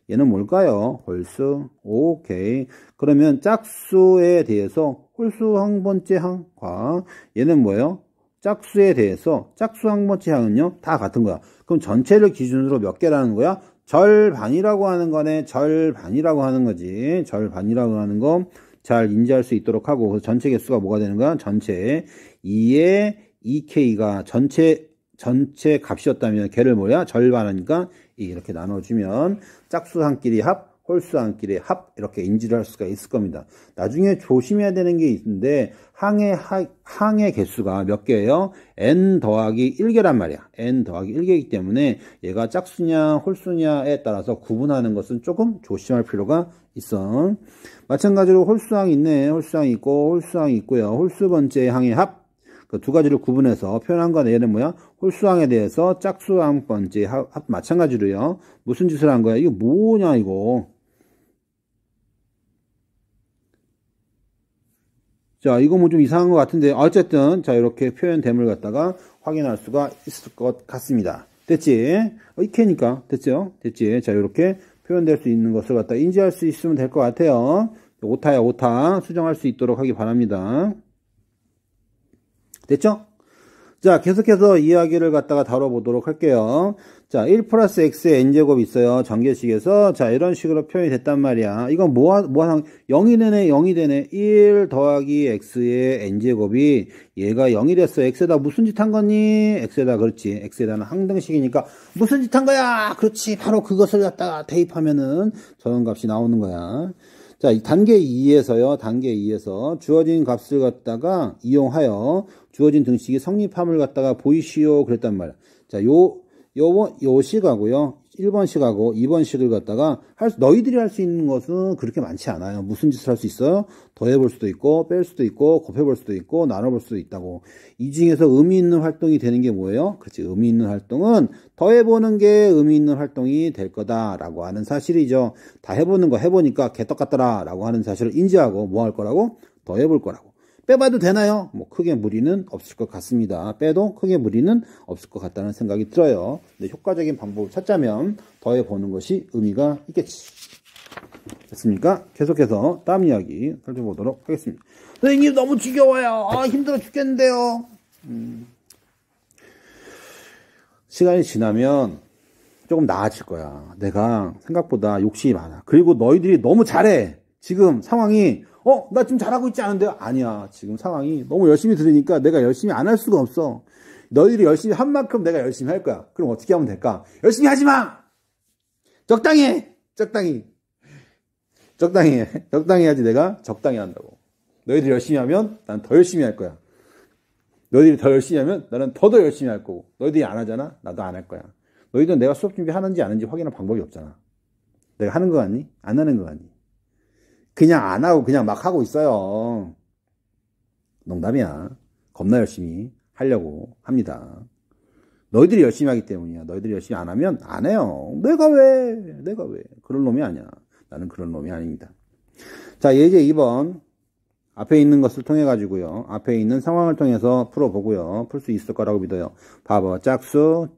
얘는 뭘까요? 홀수. 오케이. 그러면 짝수에 대해서 홀수 한 번째 항과 얘는 뭐예요? 짝수에 대해서 짝수 한 번째 항은요 다 같은 거야. 그럼 전체를 기준으로 몇 개라는 거야? 절반이라고 하는 거네. 절반이라고 하는 거지. 절반이라고 하는 거 잘 인지할 수 있도록 하고, 그래서 전체 개수가 뭐가 되는 거야? 전체 2의 2K가 전체 전체 값이었다면 걔를 뭐야? 절반하니까 이렇게 나눠주면 짝수항끼리 합, 홀수항끼리 합 이렇게 인지를 할 수가 있을 겁니다. 나중에 조심해야 되는 게 있는데 항의 개수가 몇 개예요? n 더하기 1개란 말이야. n 더하기 1개이기 때문에 얘가 짝수냐 홀수냐에 따라서 구분하는 것은 조금 조심할 필요가 있어. 마찬가지로 홀수항이 있네. 홀수항이 있고 홀수항이 있고요. 홀수 번째 항의 합. 그 두 가지를 구분해서 표현한 건 얘는 뭐야? 홀수항에 대해서 짝수항 번째 합 마찬가지로요. 무슨 짓을 한 거야? 이거 뭐냐 이거. 자, 이거 뭐 좀 이상한 것 같은데 어쨌든 자 이렇게 표현됨을 갖다가 확인할 수가 있을 것 같습니다. 됐지? 이케니까 됐죠? 됐지? 자 이렇게 표현될 수 있는 것을 갖다 인지할 수 있으면 될 것 같아요. 오타야 오타 수정할 수 있도록 하기 바랍니다. 됐죠? 자, 계속해서 이야기를 갖다가 다뤄보도록 할게요. 자, 1 플러스 x의 n제곱이 있어요. 전개식에서. 자, 이런 식으로 표현이 됐단 말이야. 이건 0이 되네, 0이 되네. 1 더하기 x의 n제곱이 얘가 0이 됐어. x에다 무슨 짓 한 거니? x에다, 그렇지. x에다는 항등식이니까 무슨 짓 한 거야? 그렇지. 바로 그것을 갖다가 대입하면은 저런 값이 나오는 거야. 자, 단계 2에서요, 단계 2에서 주어진 값을 갖다가 이용하여 주어진 등식이 성립함을 갖다가 보이시오 그랬단 말이야. 자, 요 식하고요, 1번식하고 2번식을 갖다가 너희들이 할 수 있는 것은 그렇게 많지 않아요. 무슨 짓을 할 수 있어요? 더해볼 수도 있고, 뺄 수도 있고, 곱해볼 수도 있고, 나눠볼 수도 있다고. 이 중에서 의미 있는 활동이 되는 게 뭐예요? 그렇지. 의미 있는 활동은 더해보는 게 의미 있는 활동이 될 거다라고 하는 사실이죠. 다 해보는 거 해보니까 개떡 같더라 라고 하는 사실을 인지하고 뭐 할 거라고? 더해볼 거라고. 빼봐도 되나요? 뭐 크게 무리는 없을 것 같습니다. 빼도 크게 무리는 없을 것 같다는 생각이 들어요. 근데 효과적인 방법을 찾자면 더해보는 것이 의미가 있겠지. 됐습니까? 계속해서 다음 이야기 살펴보도록 하겠습니다. 선생님 너무 지겨워요. 힘들어 죽겠는데요. 시간이 지나면 조금 나아질 거야. 내가 생각보다 욕심이 많아. 그리고 너희들이 너무 잘해. 지금 상황이 나 지금 잘하고 있지 않은데요? 아니야. 지금 상황이 너무 열심히 들으니까 내가 열심히 안 할 수가 없어. 너희들이 열심히 한 만큼 내가 열심히 할 거야. 그럼 어떻게 하면 될까? 열심히 하지 마! 적당히 해! 적당히 해. 적당히 해야지 내가 적당히 한다고. 너희들이 열심히 하면 난 더 열심히 할 거야. 너희들이 더 열심히 하면 나는 더 열심히 할 거고. 너희들이 안 하잖아? 나도 안 할 거야. 너희들은 내가 수업 준비하는지 안 하는지 확인할 방법이 없잖아. 내가 하는 거 같니? 안 하는 거 같니? 그냥 안 하고 그냥 막 하고 있어요. 농담이야. 겁나 열심히 하려고 합니다. 너희들이 열심히 하기 때문이야. 너희들이 열심히 안 하면 안 해요. 내가 왜? 그런 놈이 아니야. 나는 그런 놈이 아닙니다. 자, 예제 2번. 앞에 있는 것을 통해 가지고요. 앞에 있는 상황을 통해서 풀어보고요. 풀 수 있을 거라고 믿어요. 봐봐. 짝수.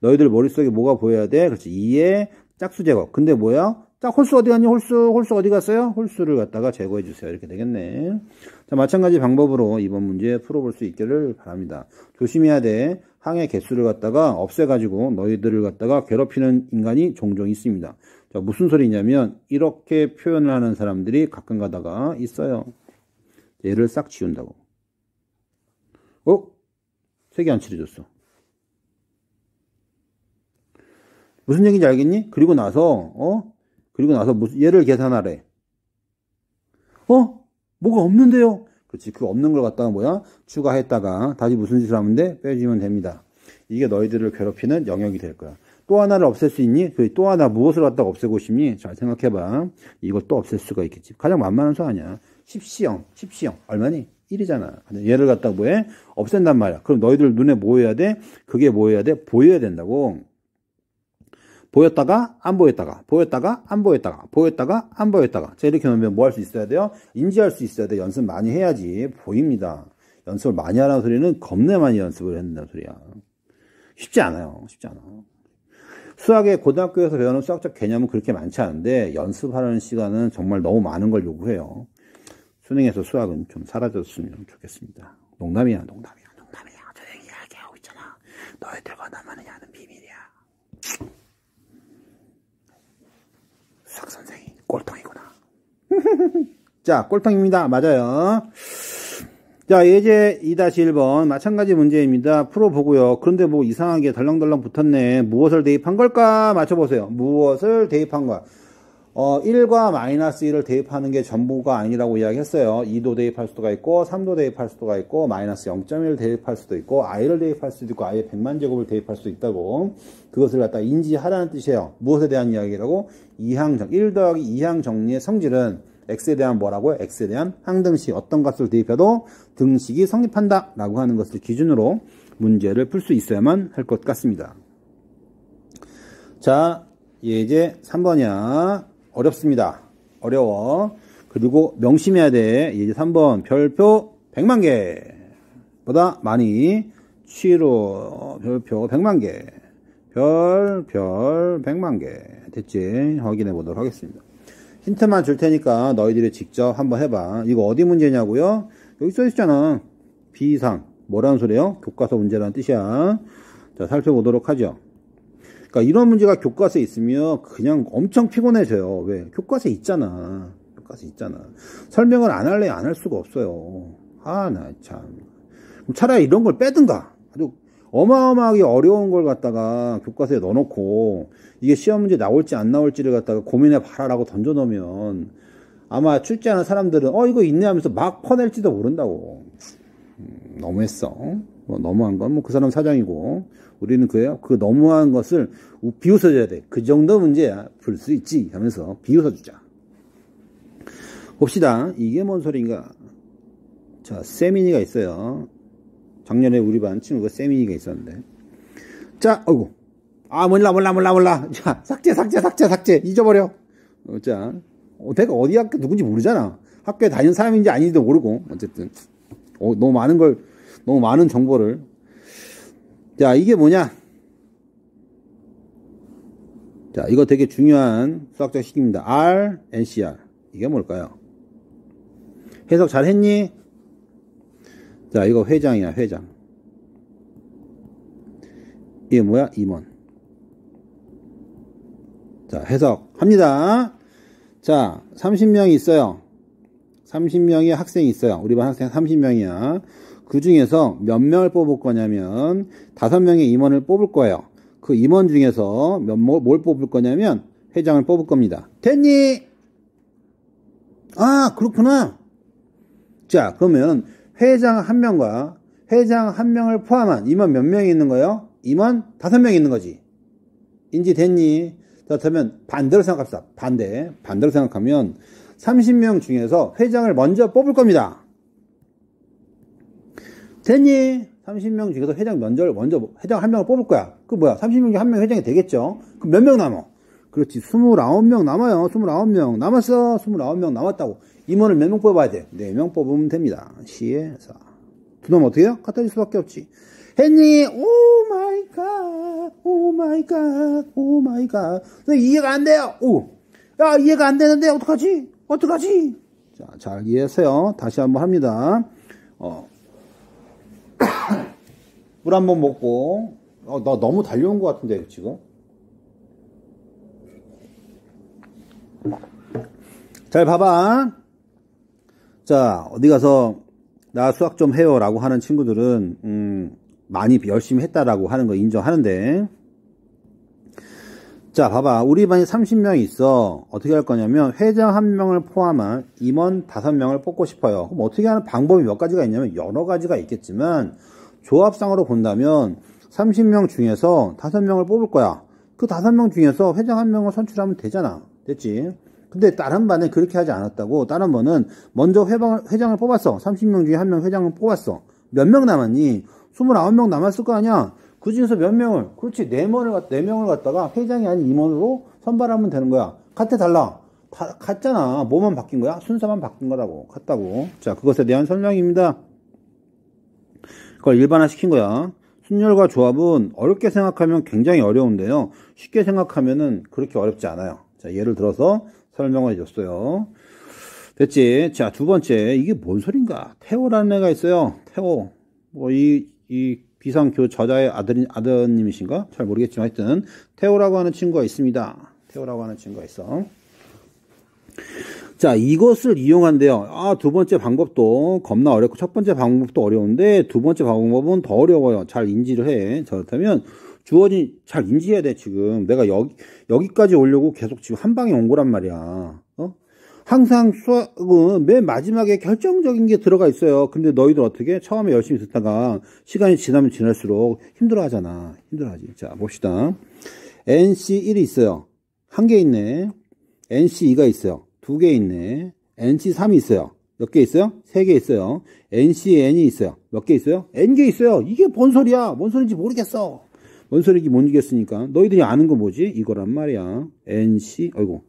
너희들 머릿속에 뭐가 보여야 돼? 그렇지. 2의 짝수 제거. 근데 뭐야? 자, 홀수 어디 갔니? 홀수 어디 갔어요? 홀수를 갖다가 제거해 주세요. 이렇게 되겠네. 자, 마찬가지 방법으로 이번 문제 풀어볼 수 있기를 바랍니다. 조심해야 돼. 항의 개수를 갖다가 없애가지고 너희들을 갖다가 괴롭히는 인간이 종종 있습니다. 자, 무슨 소리냐면 이렇게 표현을 하는 사람들이 가끔 가다가 있어요. 얘를 싹 지운다고. 3개 안 칠해줬어. 무슨 얘기인지 알겠니? 그리고 나서 무슨 얘를 계산하래. 뭐가 없는데요? 그렇지. 그 없는 걸 갖다가 뭐야? 추가했다가 다시 무슨 짓을 하면 돼? 빼주면 됩니다. 이게 너희들을 괴롭히는 영역이 될 거야. 또 하나를 없앨 수 있니? 또 하나 무엇을 갖다가 없애고 싶니? 잘 생각해봐. 이걸 또 없앨 수가 있겠지. 가장 만만한 수 아니야. 10시형. 얼마니? 1이잖아. 얘를 갖다가 뭐해? 없앤단 말이야. 그럼 너희들 눈에 뭐 해야 돼? 그게 뭐 해야 돼? 보여야 된다고. 보였다가 안 보였다가 자, 이렇게 놓으면 뭐 할 수 있어야 돼요? 인지할 수 있어야 돼. 연습 많이 해야지 보입니다. 연습을 많이 하라는 소리는 겁내 많이 연습을 해야 된다는 소리야. 쉽지 않아. 수학에 고등학교에서 배우는 수학적 개념은 그렇게 많지 않은데 연습하는 시간은 정말 너무 많은 걸 요구해요. 수능에서 수학은 좀 사라졌으면 좋겠습니다. 농담이야. 선생님이 이야기하고 있잖아. 너희들과 나만이 아는 비밀이야. 수학 선생이 꼴통이구나. 자, 꼴통입니다. 맞아요. 자, 예제 2-1번 마찬가지 문제입니다. 풀어보고요. 그런데 뭐 이상하게 덜렁덜렁 붙었네. 무엇을 대입한 걸까? 맞춰보세요. 무엇을 대입한 거야? 1과 마이너스 1을 대입하는 게 전부가 아니라고 이야기했어요. 2도 대입할 수가 있고 3도 대입할 수가 있고 마이너스 0.1을 대입할 수도 있고 i를 대입할 수도 있고 i의 100만 제곱을 대입할 수도 있다고. 그것을 갖다 인지하라는 뜻이에요. 무엇에 대한 이야기라고? 1 더하기 2항 정리의 성질은 x에 대한 뭐라고요? x에 대한 항등식 어떤 값을 대입해도 등식이 성립한다 라고 하는 것을 기준으로 문제를 풀 수 있어야만 할 것 같습니다. 자, 예제 3번이야. 어렵습니다. 어려워. 그리고 명심해야 돼. 예제 3번 별표 100만 개 보다 많이 취로 별표 100만 개 별 100만 개 됐지? 확인해 보도록 하겠습니다. 힌트만 줄 테니까 너희들이 직접 한번 해봐. 이거 어디 문제냐고요? 여기 써있잖아. 비상 뭐라는 소리예요? 교과서 문제라는 뜻이야. 자, 살펴보도록 하죠. 그러니까 이런 문제가 교과서에 있으면 그냥 엄청 피곤해져요. 왜? 교과서에 있잖아. 교과서에 있잖아. 설명을 안 할래 안 할 수가 없어요. 아, 나 참. 그럼 차라리 이런 걸 빼든가. 아주 어마어마하게 어려운 걸 갖다가 교과서에 넣어놓고 이게 시험 문제 나올지 안 나올지를 갖다가 고민해 봐라라고 던져놓으면 아마 출제하는 사람들은 이거 있네 하면서 막 퍼낼지도 모른다고. 너무했어. 뭐 너무한 건 뭐 그 사람 사정이고 우리는 그 너무한 것을 비웃어줘야 돼. 그 정도 문제야 풀 수 있지 하면서 비웃어주자. 봅시다. 이게 뭔 소리인가. 자, 세민이가 있어요. 작년에 우리 반 친구가 세민이가 있었는데. 자, 어이구. 아, 몰라. 자, 삭제. 잊어버려. 자, 내가 어디 학교 누군지 모르잖아. 학교에 다니는 사람인지 아닌지도 모르고. 어쨌든. 너무 많은 정보를. 자, 이게 뭐냐? 자, 이거 되게 중요한 수학적 식입니다. R, NCR. 이게 뭘까요? 해석 잘 했니? 자, 이거 회장이야, 회장. 이게 뭐야? 임원. 자, 해석합니다. 자, 30명이 있어요. 30명의 학생이 있어요. 우리 반 학생 30명이야. 그 중에서 몇 명을 뽑을 거냐면 5명의 임원을 뽑을 거예요. 그 임원 중에서 뭘 뽑을 거냐면 회장을 뽑을 겁니다. 됐니? 아, 그렇구나. 자, 그러면 회장 1명과 회장 1명을 포함한 임원 몇 명이 있는 거예요? 임원 5명이 있는 거지. 인지 됐니? 그렇다면 반대로 생각합시다. 반대로 생각하면 30명 중에서 회장을 먼저 뽑을 겁니다. 됐니? 30명 중에서 회장 먼저 회장 1명을 뽑을 거야. 그 뭐야? 30명 중에 1명 회장이 되겠죠? 그럼 몇 명 남아? 그렇지. 29명 남아요. 29명 남았어. 29명 남았다고. 임원을 몇 명 뽑아야 돼? 4명 뽑으면 됩니다. 시에서. 두 놈 어떻게 해요? 갖다 줄 수밖에 없지. 했니? 오 마이 갓. 이해가 안 돼요. 야, 이해가 안 되는데 어떡하지? 자, 잘 이해하세요. 다시 한번 합니다. 물 한번 먹고. 나 너무 달려온 것 같은데 지금. 잘 봐봐. 자, 어디 가서 나 수학 좀 해요 라고 하는 친구들은 많이 열심히 했다라고 하는 거 인정하는데, 자, 봐봐. 우리 반이 30명이 있어. 어떻게 할 거냐면 회장 1명을 포함한 임원 5명을 뽑고 싶어요. 그럼 어떻게 하는 방법이 몇 가지가 있냐면 여러 가지가 있겠지만 조합상으로 본다면 30명 중에서 5명을 뽑을 거야. 그 5명 중에서 회장 1명을 선출하면 되잖아. 됐지? 근데 다른 반은 그렇게 하지 않았다고. 다른 반은 먼저 회장을 뽑았어. 30명 중에 1명 회장을 뽑았어. 몇 명 남았니? 29명 남았을 거 아니야? 그 중에서 몇 명을, 그렇지, 4명을 갖다가 회장이 아닌 임원으로 선발하면 되는 거야. 같아, 달라? 같잖아. 뭐만 바뀐 거야? 순서만 바뀐 거라고. 같다고. 자, 그것에 대한 설명입니다. 그걸 일반화 시킨 거야. 순열과 조합은 어렵게 생각하면 굉장히 어려운데요. 쉽게 생각하면은 그렇게 어렵지 않아요. 자, 예를 들어서 설명을 해줬어요. 됐지? 자, 두 번째. 이게 뭔 소린가? 태호라는 애가 있어요. 태호. 이 비상교 저자의 아드님이신가? 잘 모르겠지만 하여튼 태호라고 하는 친구가 있습니다. 태호라고 하는 친구가 있어. 자, 이것을 이용한대요. 아, 두 번째 방법도 겁나 어렵고 첫 번째 방법도 어려운데 두 번째 방법은 더 어려워요. 잘 인지를 해. 자, 그렇다면 주어진 잘 인지해야 돼. 지금 내가 여기까지 오려고 계속 지금 한 방에 온 거란 말이야. 항상 수학은 맨 마지막에 결정적인 게 들어가 있어요. 근데 너희들 어떻게 처음에 열심히 듣다가 시간이 지나면 지날수록 힘들어 하잖아. 힘들어하지. 자, 봅시다. NC1이 있어요. 한 개 있네. NC2가 있어요. 두 개 있네. NC3이 있어요. 몇 개 있어요? 세 개 있어요. NCN이 있어요. 몇 개 있어요? N개 있어요. 이게 뭔 소리야? 뭔 소리인지 모르겠어. 뭔 소리인지 모르겠으니까. 너희들이 아는 거 뭐지? 이거란 말이야. NC, 아이고.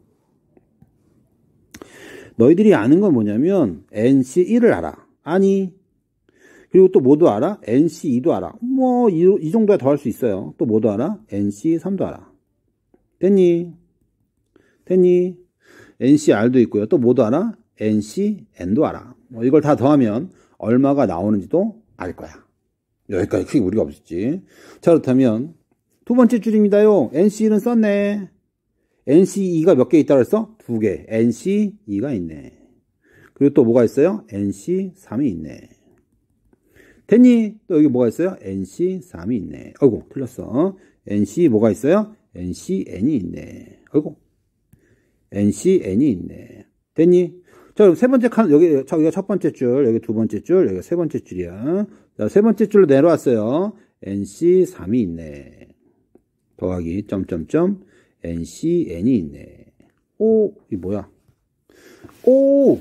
너희들이 아는 건 뭐냐면 NC1을 알아. 아니. 그리고 또 뭐도 알아? NC2도 알아. 뭐 이 정도야 더 할 수 있어요. 또 뭐도 알아? NC3도 알아. 됐니? NCR도 있고요. 또 뭐도 알아? NCN도 알아. 뭐 이걸 다 더하면 얼마가 나오는지도 알 거야. 여기까지 크게 무리가 없었지. 자, 그렇다면 두 번째 줄입니다요. NC1은 썼네. NC2가 몇 개 있다고 했어? 두 개. NC2가 있네. 그리고 또 뭐가 있어요? NC3이 있네. 됐니? 또 여기 뭐가 있어요? NC3이 있네. 아이고, 틀렸어. NC 뭐가 있어요? NCN이 있네. 아이고. NCN이 있네. 됐니? 자, 세 번째 칸, 여기가 첫 번째 줄, 여기 두 번째 줄, 여기가 세 번째 줄이야. 자, 세 번째 줄로 내려왔어요. NC3이 있네. 더하기, 점점점, NCN이 있네. 오, 이 뭐야? 오!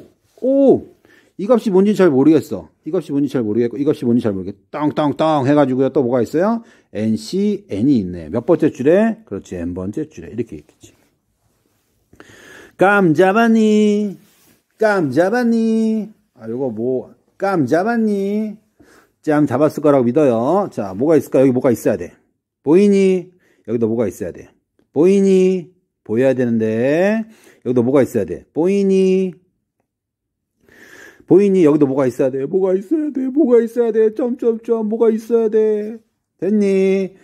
이 값이 뭔지 잘 모르겠어. 이 값이 뭔지 잘 모르겠고, 이 값이 뭔지 잘 모르겠고, 땅땅땅 해가지고요. 또 뭐가 있어요? NCN이 있네. 몇 번째 줄에? 그렇지, N번째 줄에. 이렇게 있겠지. 감 잡았니? 아, 요거 뭐, 감 잡았니? 짬 잡았을 거라고 믿어요. 자, 뭐가 있을까? 여기 뭐가 있어야 돼. 보이니? 여기도 뭐가 있어야 돼. 보이니? 보여야 되는데, 여기도 뭐가 있어야 돼. 보이니? 여기도 뭐가 있어야 돼. 뭐가 있어야 돼. 점점점, 뭐가 있어야 돼. 됐니?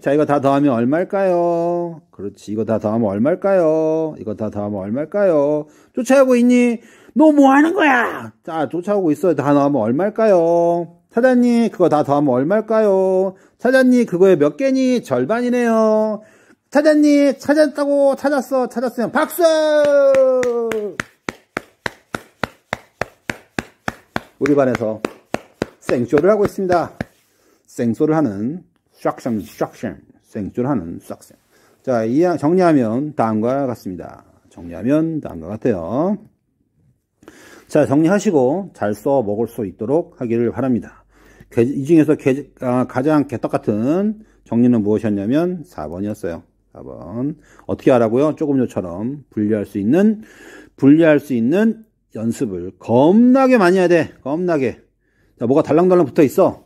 자, 이거 다 더하면 얼마일까요? 그렇지. 이거 다 더하면 얼마일까요? 쫓아오고 있니? 너 뭐 하는 거야? 자, 쫓아오고 있어. 다 더하면 얼마일까요? 찾았니? 그거 다 더하면 얼마일까요? 찾았니? 그거에 몇 개니? 절반이네요. 찾았니? 찾았으면 박수! 우리 반에서 생쇼를 하고 있습니다. 생쇼를 하는 생쇼를 하는 싹생. 자, 정리하면 다음과 같습니다. 다음과 같아요. 자, 정리하시고 잘 써 먹을 수 있도록 하기를 바랍니다. 이 중에서 가장 개떡 같은 정리는 무엇이었냐면 4번이었어요. 4번. 어떻게 하라고요? 조금 전처럼 분리할 수 있는 연습을 겁나게 많이 해야 돼. 겁나게. 자, 뭐가 달랑달랑 붙어 있어.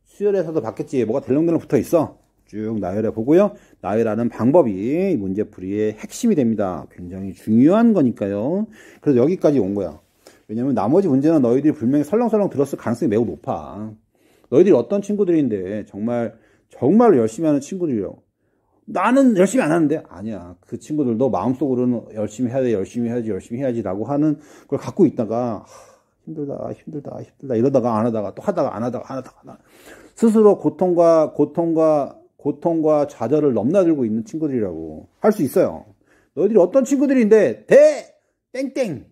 수열에서도 봤겠지. 뭐가 덜렁덜렁 붙어 있어. 쭉 나열해 보고요. 나열하는 방법이 문제풀이의 핵심이 됩니다. 굉장히 중요한 거니까요. 그래서 여기까지 온 거야. 왜냐면 나머지 문제는 너희들이 분명히 설렁설렁 들었을 가능성이 매우 높아. 너희들이 어떤 친구들인데 정말 열심히 하는 친구들이요. 나는 열심히 안 하는데 아니야. 그 친구들도 마음속으로는 열심히 해야지 라고 하는 걸 갖고 있다가 힘들다 이러다가 안 하다가 또 하다가 안 하다가 스스로 고통과 좌절을 넘나들고 있는 친구들이라고 할 수 있어요. 너희들이 어떤 친구들인데 땡땡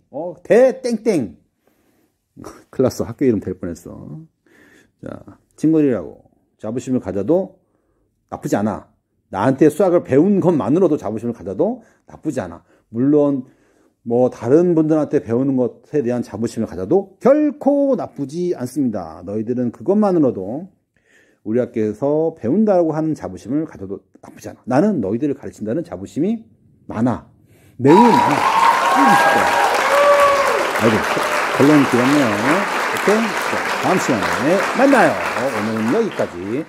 큰일 났어. 학교 이름 될 뻔했어. 자, 친구들이라고 자부심을 가져도 나쁘지 않아. 나한테 수학을 배운 것만으로도 자부심을 가져도 나쁘지 않아. 물론 뭐 다른 분들한테 배우는 것에 대한 자부심을 가져도 결코 나쁘지 않습니다. 너희들은 그것만으로도 우리 학교에서 배운다고 하는 자부심을 가져도 나쁘지 않아. 나는 너희들을 가르친다는 자부심이 많아. 매우 많아. 아이고, 결론이 길었네요. 오케이? 자, 다음 시간에 만나요. 오늘은 여기까지.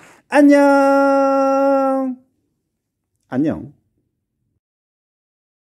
안녕!